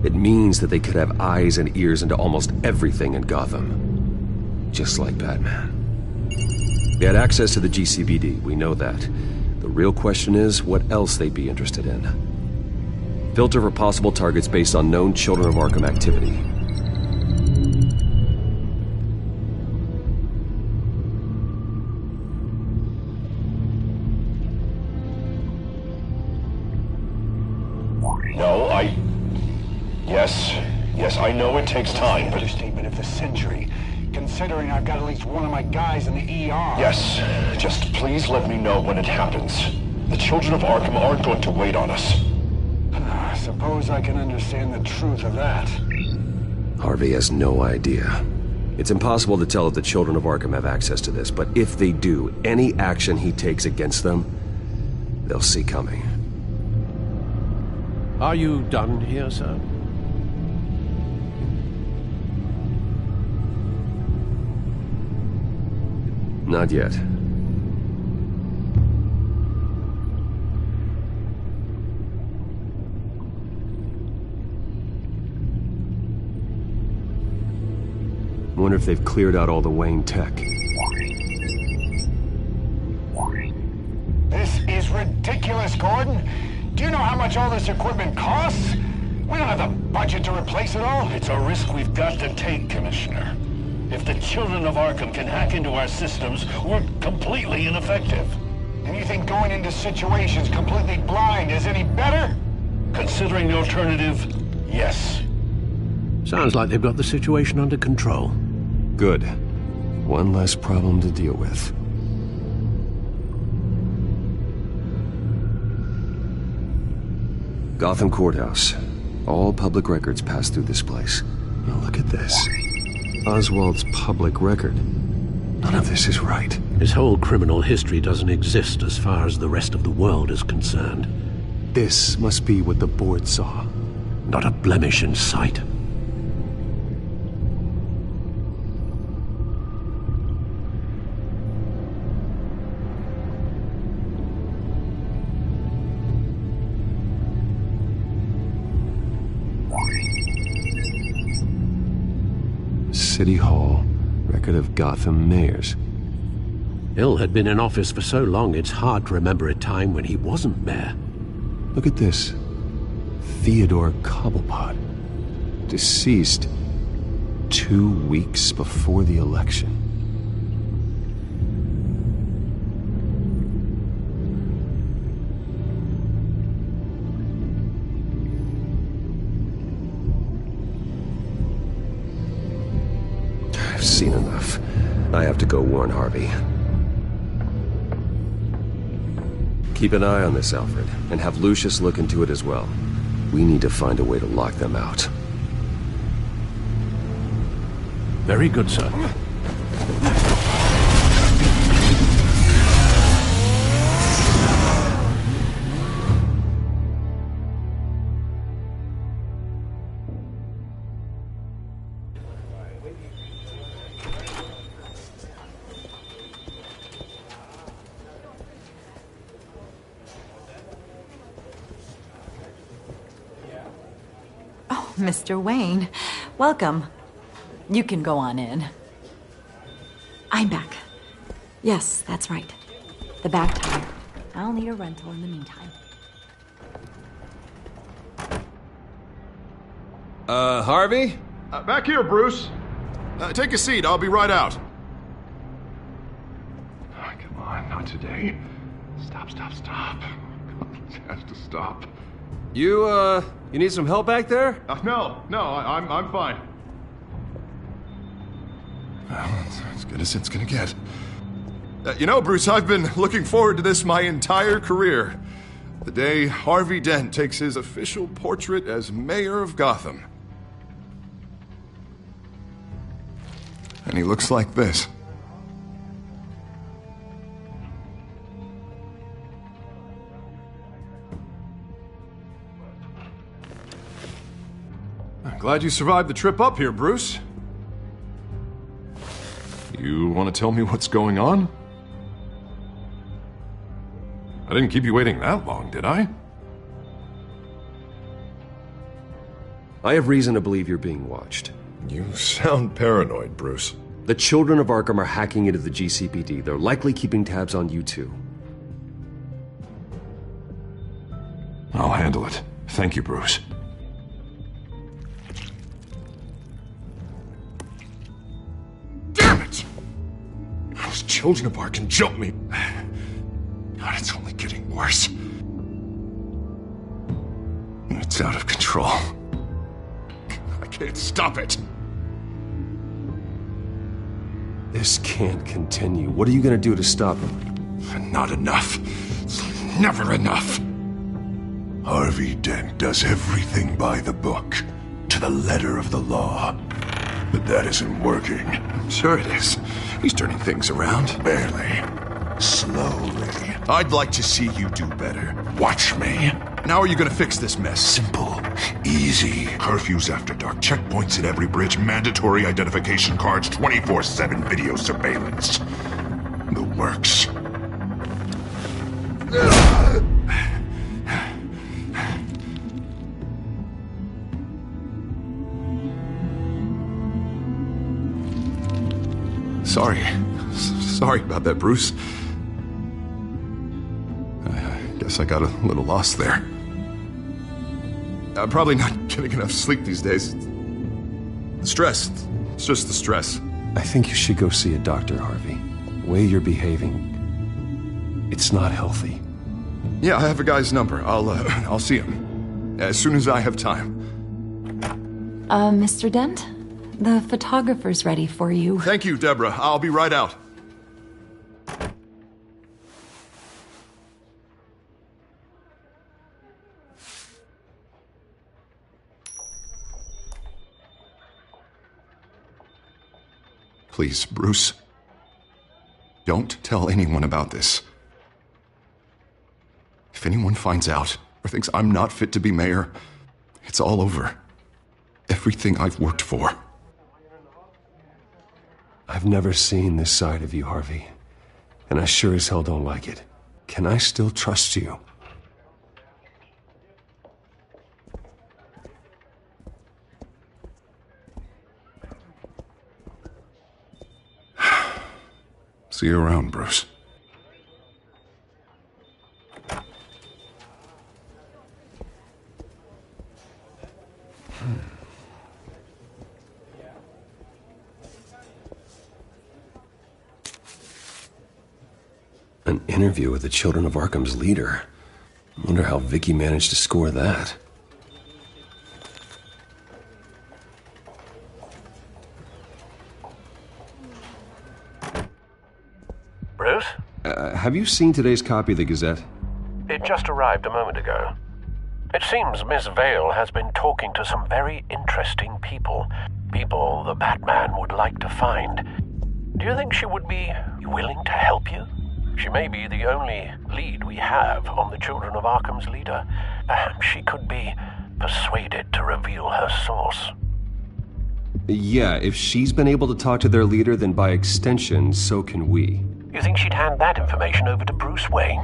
It means that they could have eyes and ears into almost everything in Gotham. Just like Batman. They had access to the GCPD, we know that. The real question is, what else they'd be interested in. Filter for possible targets based on known Children of Arkham activity. No, Yes, I know it takes time, but... Understatement of the century, considering I've got at least one of my guys in the ER. Yes, just please let me know when it happens. The children of Arkham aren't going to wait on us. I suppose I can understand the truth of that. Harvey has no idea. It's impossible to tell if the children of Arkham have access to this, but if they do, any action he takes against them, they'll see coming. Are you done here, sir? Not yet. Wonder if they've cleared out all the Wayne tech. This is ridiculous, Gordon. Do you know how much all this equipment costs? We don't have the budget to replace it all. It's a risk we've got to take, Commissioner. If the children of Arkham can hack into our systems, we're completely ineffective. And you think going into situations completely blind is any better? Considering the alternative, yes. Sounds like they've got the situation under control. Good. One less problem to deal with. Gotham Courthouse. All public records pass through this place. Now look at this. Oswald's public record. None of this is right. His whole criminal history doesn't exist as far as the rest of the world is concerned. This must be what the board saw. Not a blemish in sight. City Hall, record of Gotham mayors. Hill had been in office for so long it's hard to remember a time when he wasn't mayor. Look at this. Theodore Cobblepot. Deceased 2 weeks before the election. I've seen enough. I have to go warn Harvey. Keep an eye on this, Alfred, and have Lucius look into it as well. We need to find a way to lock them out. Very good, sir. Mr. Wayne, welcome. You can go on in. I'm back. Yes, that's right. The back tire. I'll need a rental in the meantime. Harvey? Back here, Bruce. Take a seat. I'll be right out. Oh, come on, not today. Stop. It has to stop. You need some help back there? No, I'm fine. Well, it's as good as it's gonna get. You know, Bruce, I've been looking forward to this my entire career. The day Harvey Dent takes his official portrait as mayor of Gotham. And he looks like this. I'm glad you survived the trip up here, Bruce. You want to tell me what's going on? I didn't keep you waiting that long, did I? I have reason to believe you're being watched. You sound paranoid, Bruce. The children of Arkham are hacking into the GCPD. They're likely keeping tabs on you too. I'll handle it. Thank you, Bruce. Damn it! Those children of Arkham jumped me. God, it's only getting worse. It's out of control. I can't stop it. This can't continue. What are you gonna do to stop him? Not enough. Never enough. Harvey Dent does everything by the book, to the letter of the law. But that isn't working. Sure it is. He's turning things around. Barely. Slowly. I'd like to see you do better. Watch me. And how are you gonna fix this mess? Simple. Easy. Curfews after dark. Checkpoints at every bridge. Mandatory identification cards. 24/7 video surveillance. The works. Sorry about that, Bruce. I guess I got a little lost there. I'm probably not getting enough sleep these days. Stress. It's just the stress. I think you should go see a doctor, Harvey. The way you're behaving, it's not healthy. Yeah, I have a guy's number. I'll see him as soon as I have time. Mr. Dent? The photographer's ready for you. Thank you, Deborah. I'll be right out. Please, Bruce. Don't tell anyone about this. If anyone finds out or thinks I'm not fit to be mayor, it's all over. Everything I've worked for. I've never seen this side of you, Harvey. And I sure as hell don't like it. Can I still trust you? See you around, Bruce. An interview with the Children of Arkham's leader. I wonder how Vicky managed to score that. Bruce? Have you seen today's copy of the Gazette? It just arrived a moment ago. It seems Miss Vale has been talking to some very interesting people. People the Batman would like to find. Do you think she would be willing to help you? She may be the only lead we have on the Children of Arkham's leader. Perhaps she could be persuaded to reveal her source. Yeah, if she's been able to talk to their leader, then by extension, so can we. You think she'd hand that information over to Bruce Wayne?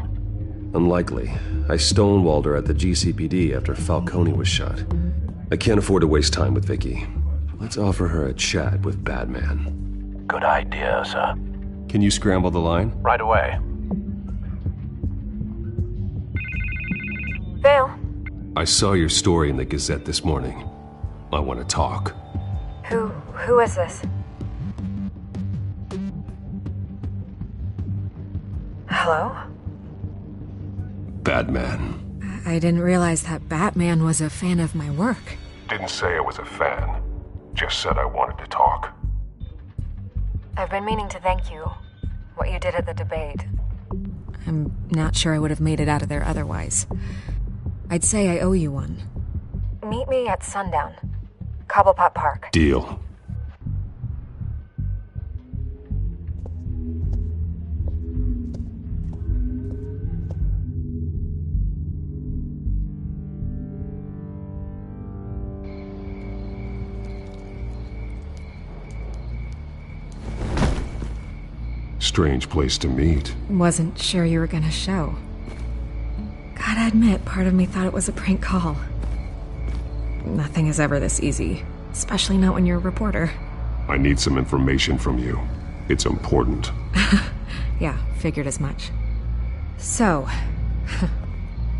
Unlikely. I stonewalled her at the GCPD after Falcone was shot. I can't afford to waste time with Vicky. Let's offer her a chat with Batman. Good idea, sir. Can you scramble the line? Right away. Vale? I saw your story in the Gazette this morning. I want to talk. Who is this? Hello? Batman. I didn't realize that Batman was a fan of my work. Didn't say I was a fan. Just said I wanted to talk. I've been meaning to thank you. What you did at the debate. I'm not sure I would have made it out of there otherwise. I'd say I owe you one. Meet me at sundown. Cobblepot Park. Deal. Strange place to meet. Wasn't sure you were gonna show. Gotta admit, part of me thought it was a prank call. Nothing is ever this easy, especially not when you're a reporter. I need some information from you. It's important. Yeah, figured as much. So,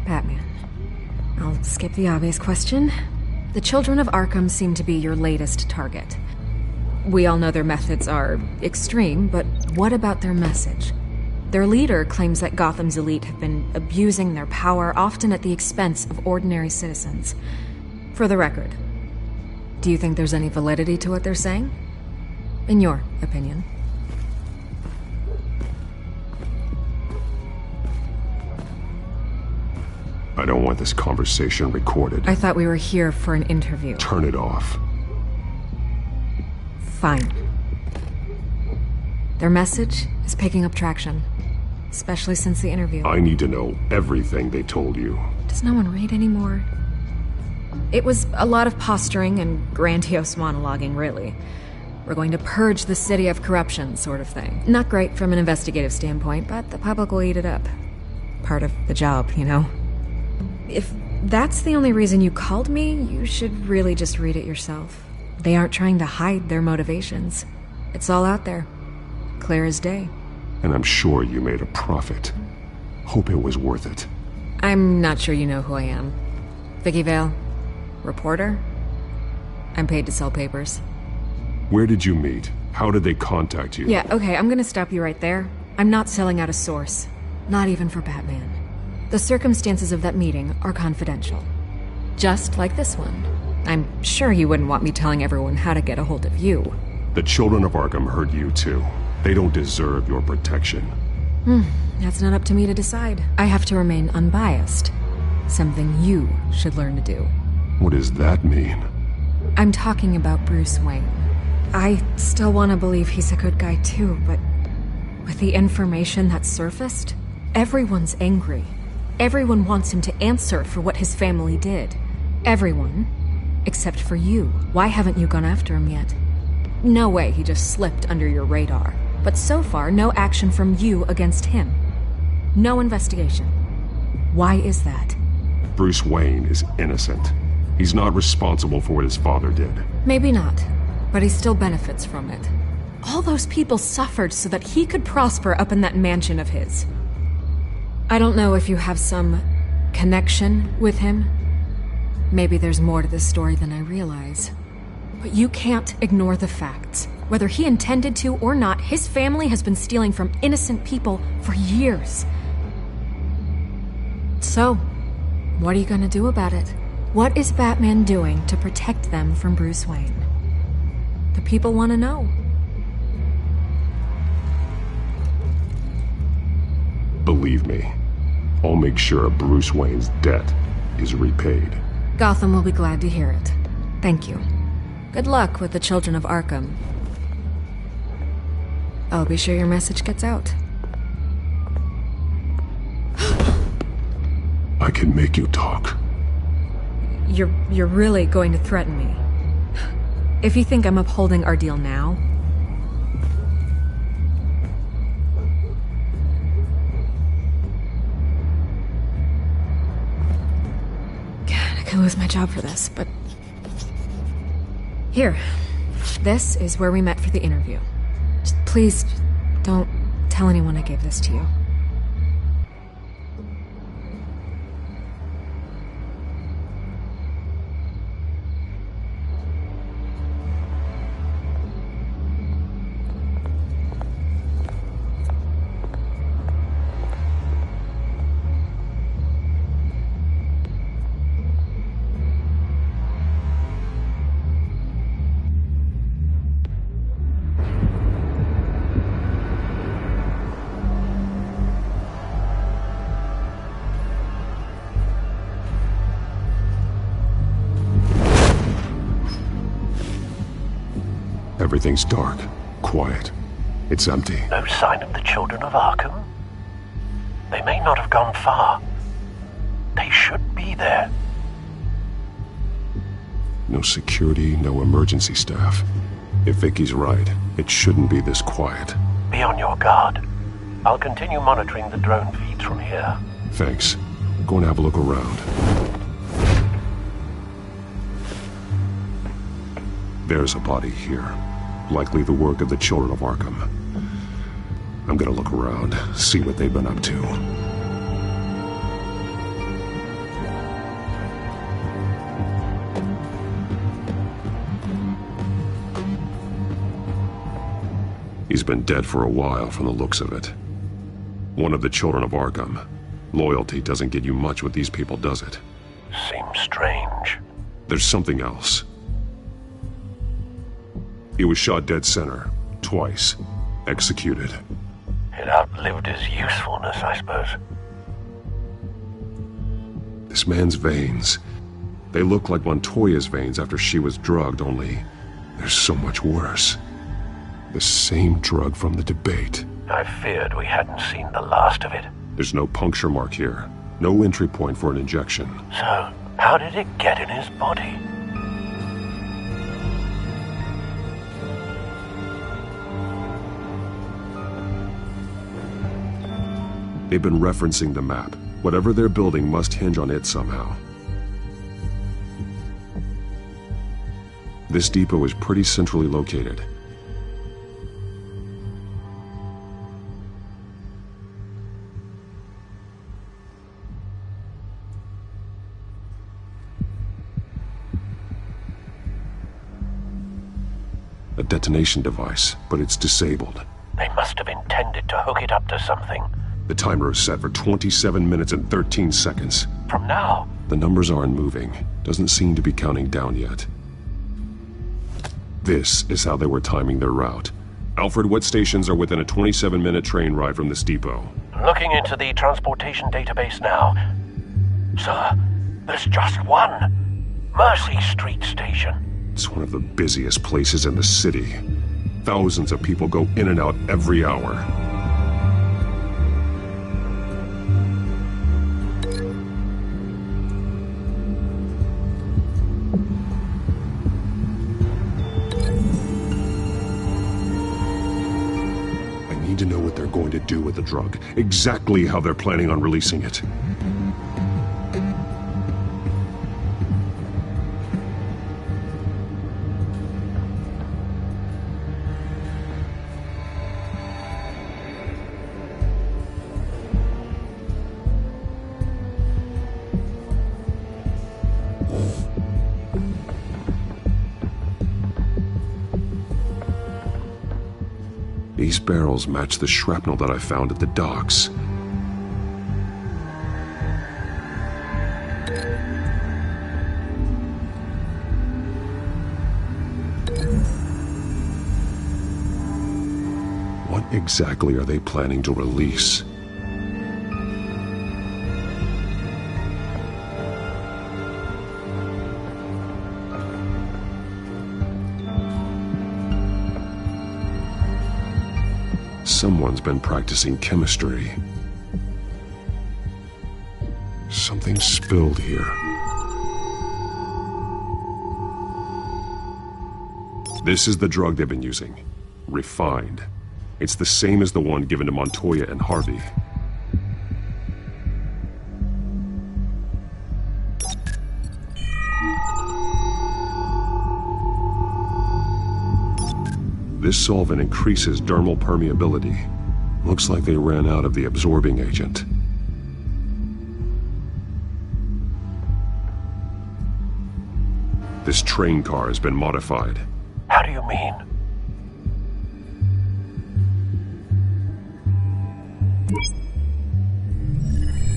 Batman. I'll skip the obvious question. The Children of Arkham seem to be your latest target. We all know their methods are extreme, but what about their message? Their leader claims that Gotham's elite have been abusing their power, often at the expense of ordinary citizens. For the record, do you think there's any validity to what they're saying? In your opinion? I don't want this conversation recorded. I thought we were here for an interview. Turn it off. Fine. Their message is picking up traction, especially since the interview. I need to know everything they told you. Does no one read anymore? It was a lot of posturing and grandiose monologuing, really. We're going to purge the city of corruption, sort of thing. Not great from an investigative standpoint, but the public will eat it up. Part of the job, you know? If that's the only reason you called me, you should really just read it yourself. They aren't trying to hide their motivations. It's all out there. Clear as day. And I'm sure you made a profit. Hope it was worth it. I'm not sure you know who I am. Vicky Vale. Reporter. I'm paid to sell papers. Where did you meet? How did they contact you? Yeah, okay, I'm gonna stop you right there. I'm not selling out a source. Not even for Batman. The circumstances of that meeting are confidential. Just like this one. I'm sure you wouldn't want me telling everyone how to get a hold of you. The children of Arkham heard you too. They don't deserve your protection. That's not up to me to decide. I have to remain unbiased. Something you should learn to do. What does that mean? I'm talking about Bruce Wayne. I still want to believe he's a good guy too, but with the information that surfaced, everyone's angry. Everyone wants him to answer for what his family did. Everyone, except for you. Why haven't you gone after him yet? No way he just slipped under your radar. But so far, no action from you against him. No investigation. Why is that? Bruce Wayne is innocent. He's not responsible for what his father did. Maybe not, but he still benefits from it. All those people suffered so that he could prosper up in that mansion of his. I don't know if you have some connection with him. Maybe there's more to this story than I realize. But you can't ignore the facts. Whether he intended to or not, his family has been stealing from innocent people for years. So, what are you gonna do about it? What is Batman doing to protect them from Bruce Wayne? The people want to know. Believe me, I'll make sure Bruce Wayne's debt is repaid. Gotham will be glad to hear it. Thank you. Good luck with the children of Arkham. I'll be sure your message gets out. I can make you talk. You're really going to threaten me? If you think I'm upholding our deal now... God, I could lose my job for this, but... Here. This is where we met for the interview. Just please, don't tell anyone I gave this to you. Everything's dark, quiet. It's empty. No sign of the children of Arkham? They may not have gone far. They should be there. No security, no emergency staff. If Vicky's right, it shouldn't be this quiet. Be on your guard. I'll continue monitoring the drone feeds from here. Thanks. Go and have a look around. There's a body here. Likely the work of the children of Arkham. I'm gonna look around, see what they've been up to. He's been dead for a while from the looks of it. One of the children of Arkham. Loyalty doesn't get you much with these people, does it? Seems strange. There's something else. He was shot dead center, twice, executed. It outlived his usefulness, I suppose. This man's veins, they look like Montoya's veins after she was drugged, only they're so much worse. The same drug from the debate. I feared we hadn't seen the last of it. There's no puncture mark here. No entry point for an injection. So, how did it get in his body? They've been referencing the map. Whatever they're building must hinge on it somehow. This depot is pretty centrally located. A detonation device, but it's disabled. They must have intended to hook it up to something. The timer is set for 27 minutes and 13 seconds. From now? The numbers aren't moving. Doesn't seem to be counting down yet. This is how they were timing their route. Alfred, what stations are within a 27-minute train ride from this depot? Looking into the transportation database now. Sir, there's just one. Mercy Street Station. It's one of the busiest places in the city. Thousands of people go in and out every hour. I need to know what they're going to do with the drug. Exactly how they're planning on releasing it. These barrels match the shrapnel that I found at the docks. What exactly are they planning to release? Someone's been practicing chemistry. Something spilled here. This is the drug they've been using. Refined. It's the same as the one given to Montoya and Harvey. This solvent increases dermal permeability. Looks like they ran out of the absorbing agent. This train car has been modified. How do you mean?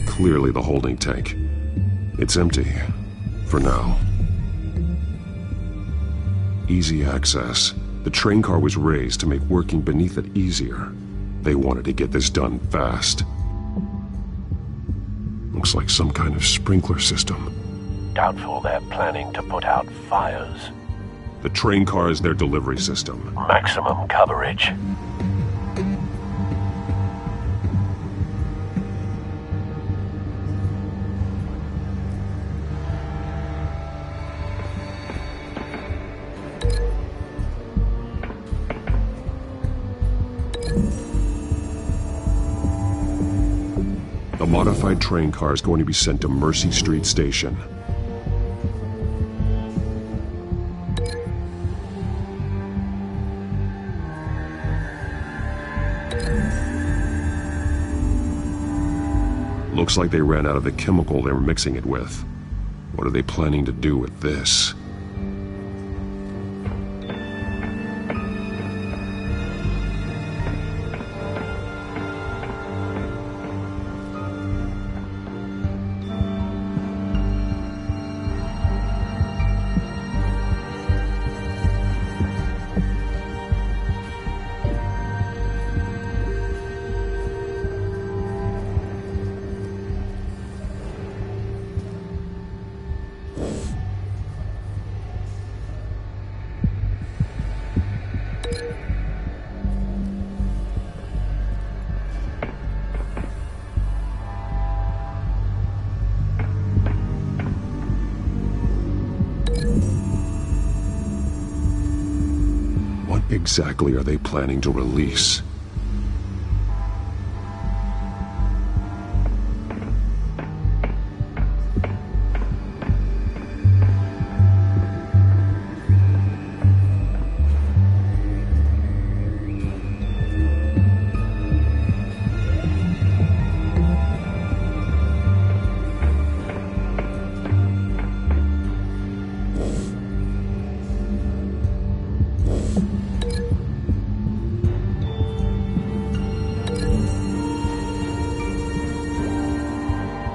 Clearly the holding tank. It's empty. For now. Easy access. The train car was raised to make working beneath it easier. They wanted to get this done fast. Looks like some kind of sprinkler system. Doubtful they're planning to put out fires. The train car is their delivery system. Maximum coverage. The modified train car is going to be sent to Mercy Street Station. Looks like they ran out of the chemical they were mixing it with. What are they planning to do with this? exactly are they planning to release?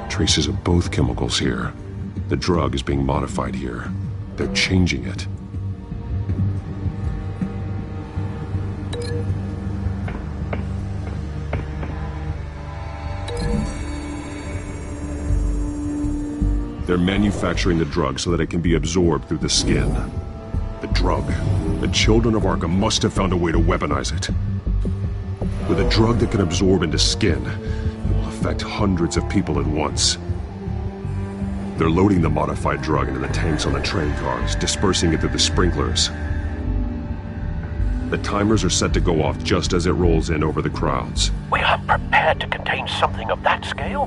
Traces of both chemicals here. The drug is being modified here. They're changing it. They're manufacturing the drug so that it can be absorbed through the skin. The drug? The children of Arkham must have found a way to weaponize it. With a drug that can absorb into skin, it will affect hundreds of people at once. They're loading the modified drug into the tanks on the train cars, dispersing it through the sprinklers. The timers are set to go off just as it rolls in over the crowds. We aren't prepared to contain something of that scale.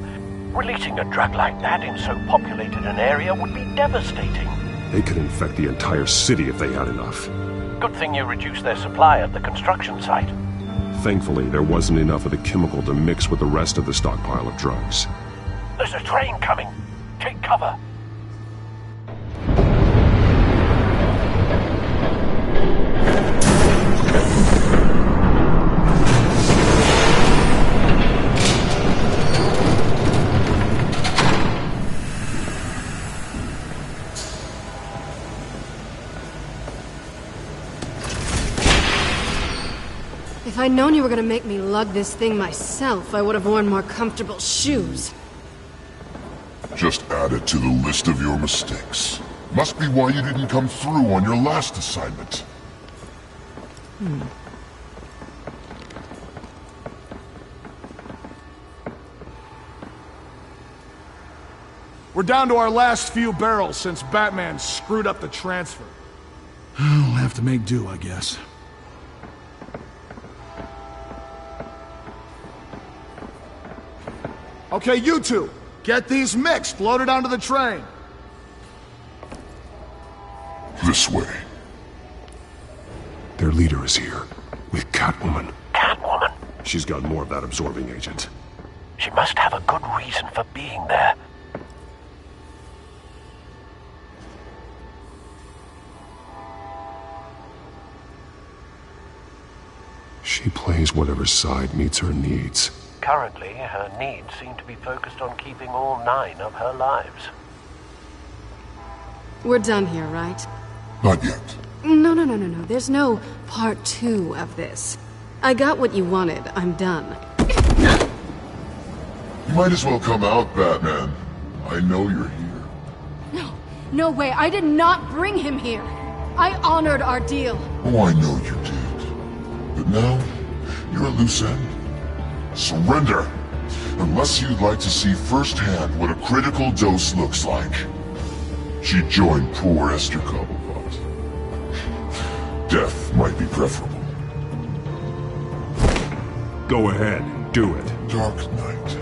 Releasing a drug like that in so populated an area would be devastating. They could infect the entire city if they had enough. Good thing you reduced their supply at the construction site. Thankfully, there wasn't enough of the chemical to mix with the rest of the stockpile of drugs. There's a train coming. Take cover. If I'd known you were gonna make me lug this thing myself, I would have worn more comfortable shoes. Just add it to the list of your mistakes. Must be why you didn't come through on your last assignment. We're down to our last few barrels since Batman screwed up the transfer. We'll have to make do, I guess. Okay, you two, get these mixed, loaded onto the train. This way. Their leader is here, with Catwoman. Catwoman? She's got more of that absorbing agent. She must have a good reason for being there. She plays whatever side meets her needs. Currently, her needs seem to be focused on keeping all 9 of her lives. We're done here, right? Not yet. No. There's no part 2 of this. I got what you wanted. I'm done. You might as well come out, Batman. I know you're here. No way. I did not bring him here. I honored our deal. Oh, I know you did. But now, you're a loose end. Surrender! Unless you'd like to see firsthand what a critical dose looks like. She joined poor Esther Cobblepot. Death might be preferable. Go ahead, do it. Dark Knight.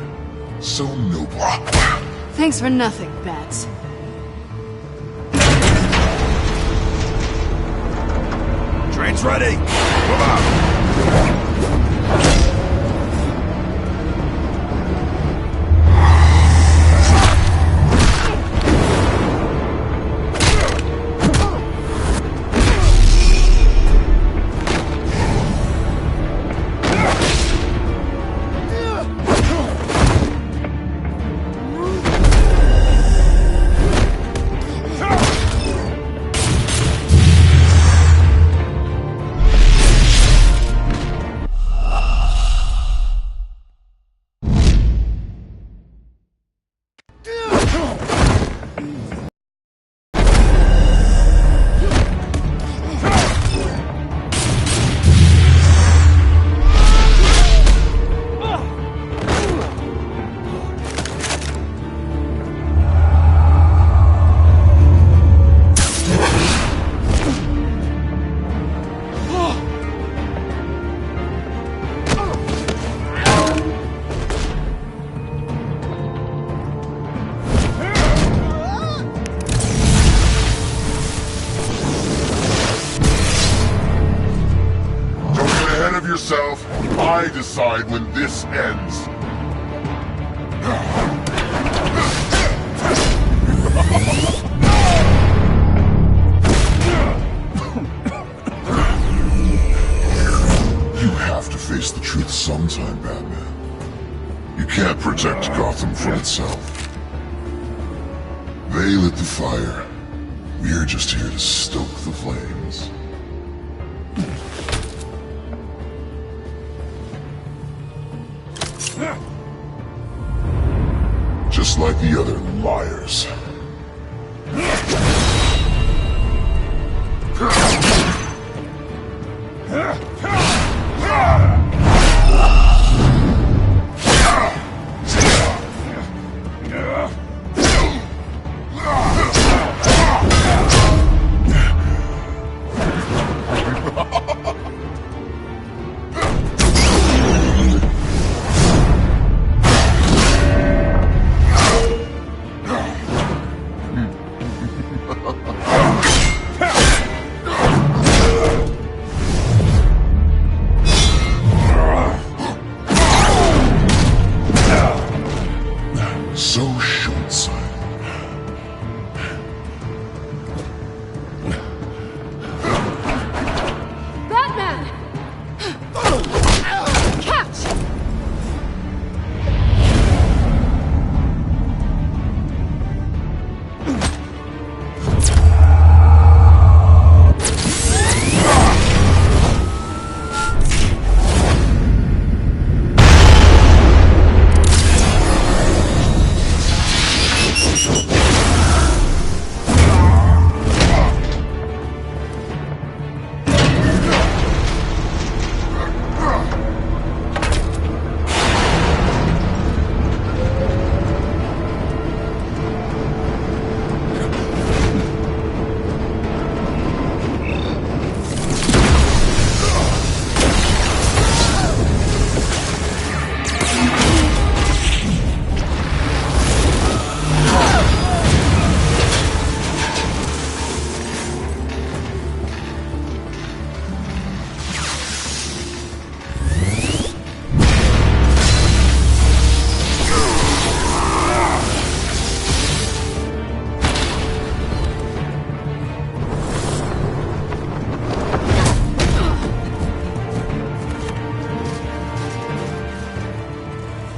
So noble. Thanks for nothing, Bats. Train's ready! Move out! yourself. I decide when this ends. You have to face the truth sometime, Batman. You can't protect Gotham from itself. They lit the fire. We're just here to stoke the flames. Just like the other liars. So short-sighted. Batman! Catch!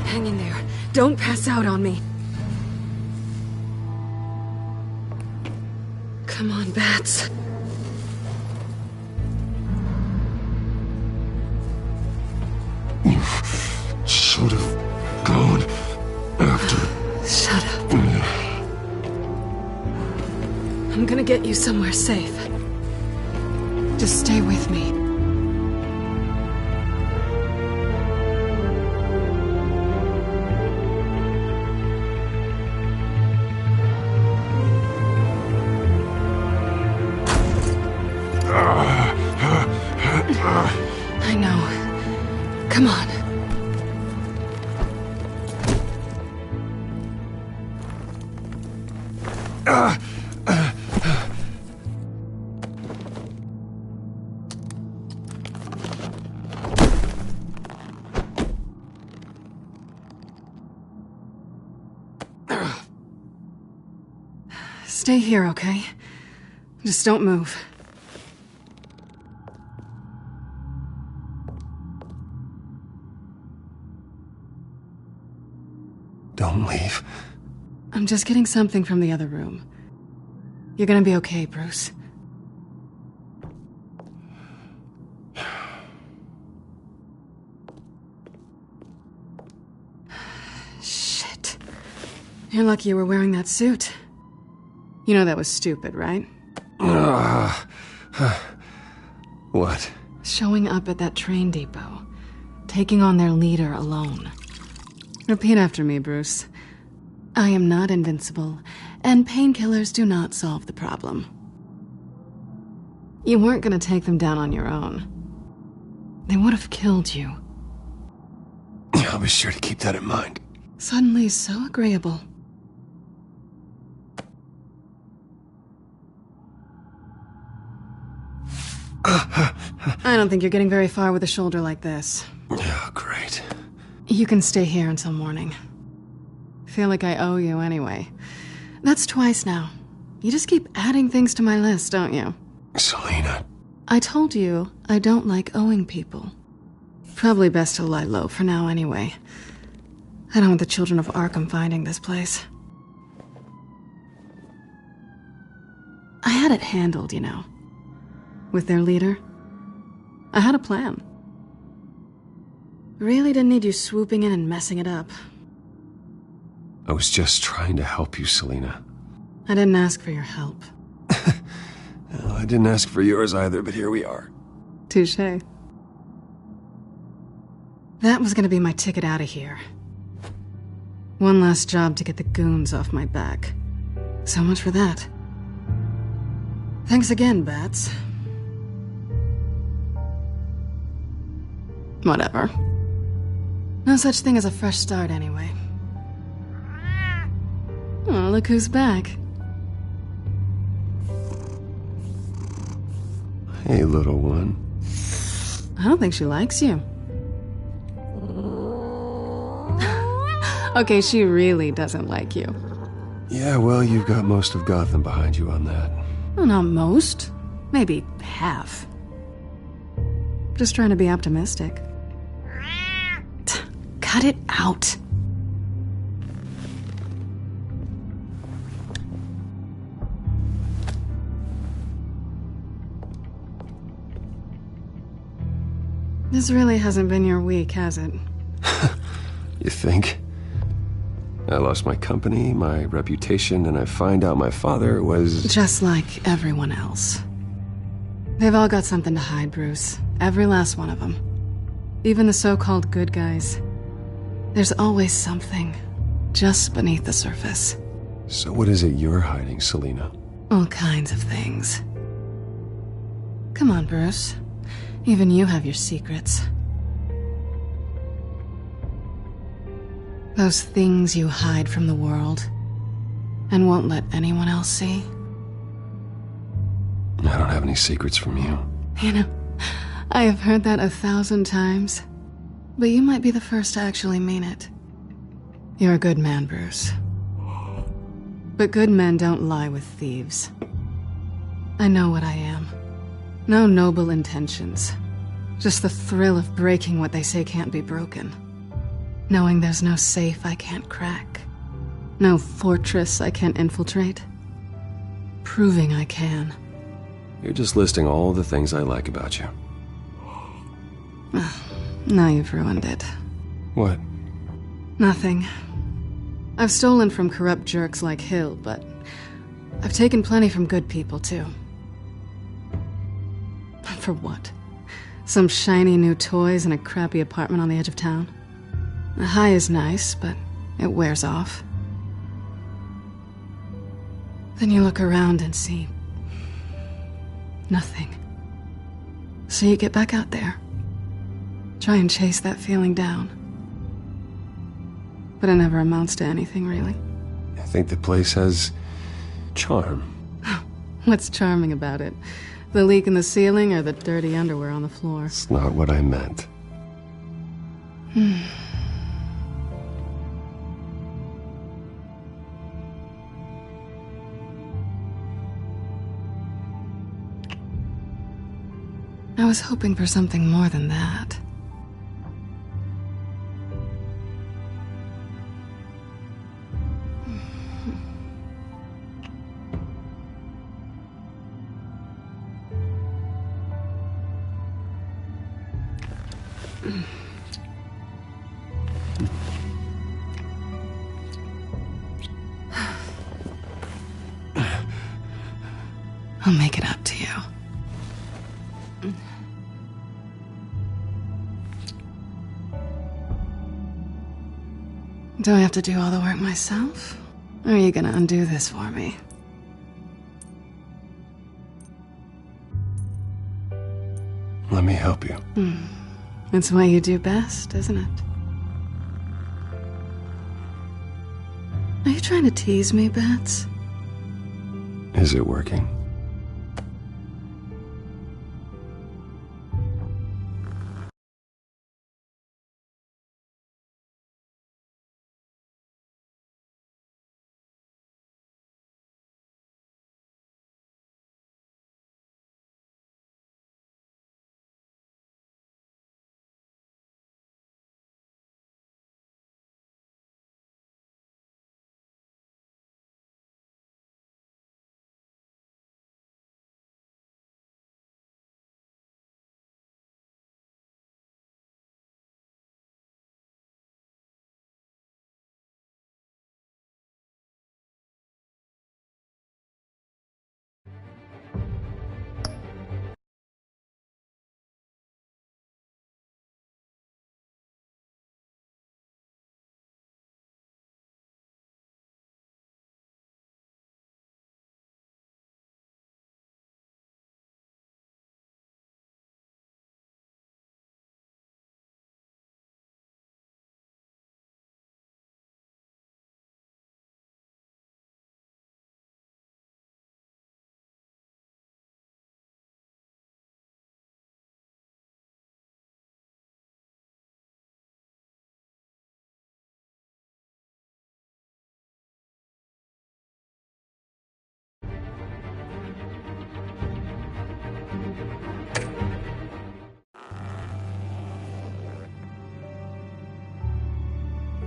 Hang in there. Don't pass out on me. Come on, Bats. You should have gone after. Shut up. I'm gonna get you somewhere safe. Just stay with me. I know. Come on. Stay here, okay? Just don't move. Don't leave. I'm just getting something from the other room. You're gonna be okay, Bruce. Shit. You're lucky you were wearing that suit. You know that was stupid, right? What? Showing up at that train depot. Taking on their leader alone. Repeat after me, Bruce. I am not invincible, and painkillers do not solve the problem. You weren't gonna take them down on your own. They would have killed you. I'll be sure to keep that in mind. Suddenly so agreeable. I don't think you're getting very far with a shoulder like this. Oh, great. You can stay here until morning. Feel like I owe you anyway. That's twice now. You just keep adding things to my list, don't you? Selina. I told you I don't like owing people. Probably best to lie low for now anyway. I don't want the children of Arkham finding this place. I had it handled, you know. With their leader. I had a plan. Really didn't need you swooping in and messing it up. I was just trying to help you, Selina. I didn't ask for your help. Well, I didn't ask for yours either, but here we are. Touché. That was gonna be my ticket out of here. One last job to get the goons off my back. So much for that. Thanks again, Bats. Whatever. No such thing as a fresh start, anyway. Oh, look who's back. Hey, little one. I don't think she likes you. Okay, she really doesn't like you. Yeah, well, you've got most of Gotham behind you on that. Well, not most. Maybe half. Just trying to be optimistic. Cut it out. This really hasn't been your week, has it? You think? I lost my company, my reputation, and I find out my father was... Just like everyone else. They've all got something to hide, Bruce. Every last one of them. Even the so-called good guys. There's always something just beneath the surface. So what is it you're hiding, Selina? All kinds of things. Come on, Bruce. Even you have your secrets. Those things you hide from the world and won't let anyone else see. I don't have any secrets from you. You know, I have heard that 1,000 times, but you might be the first to actually mean it. You're a good man, Bruce. But good men don't lie with thieves. I know what I am. No noble intentions. Just the thrill of breaking what they say can't be broken. Knowing there's no safe I can't crack. No fortress I can't infiltrate. Proving I can. You're just listing all the things I like about you. Now you've ruined it. What? Nothing. I've stolen from corrupt jerks like Hill, but I've taken plenty from good people, too. For what? Some shiny new toys and a crappy apartment on the edge of town? The high is nice, but it wears off. Then you look around and see nothing. So you get back out there. Try and chase that feeling down. But it never amounts to anything, really. I think the place has charm. What's charming about it? The leak in the ceiling or the dirty underwear on the floor? It's not what I meant. I was hoping for something more than that. I'll make it up to you. Do I have to do all the work myself? Or are you gonna undo this for me? Let me help you. It's what you do best, isn't it? Are you trying to tease me, Bats? Is it working?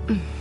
Mm.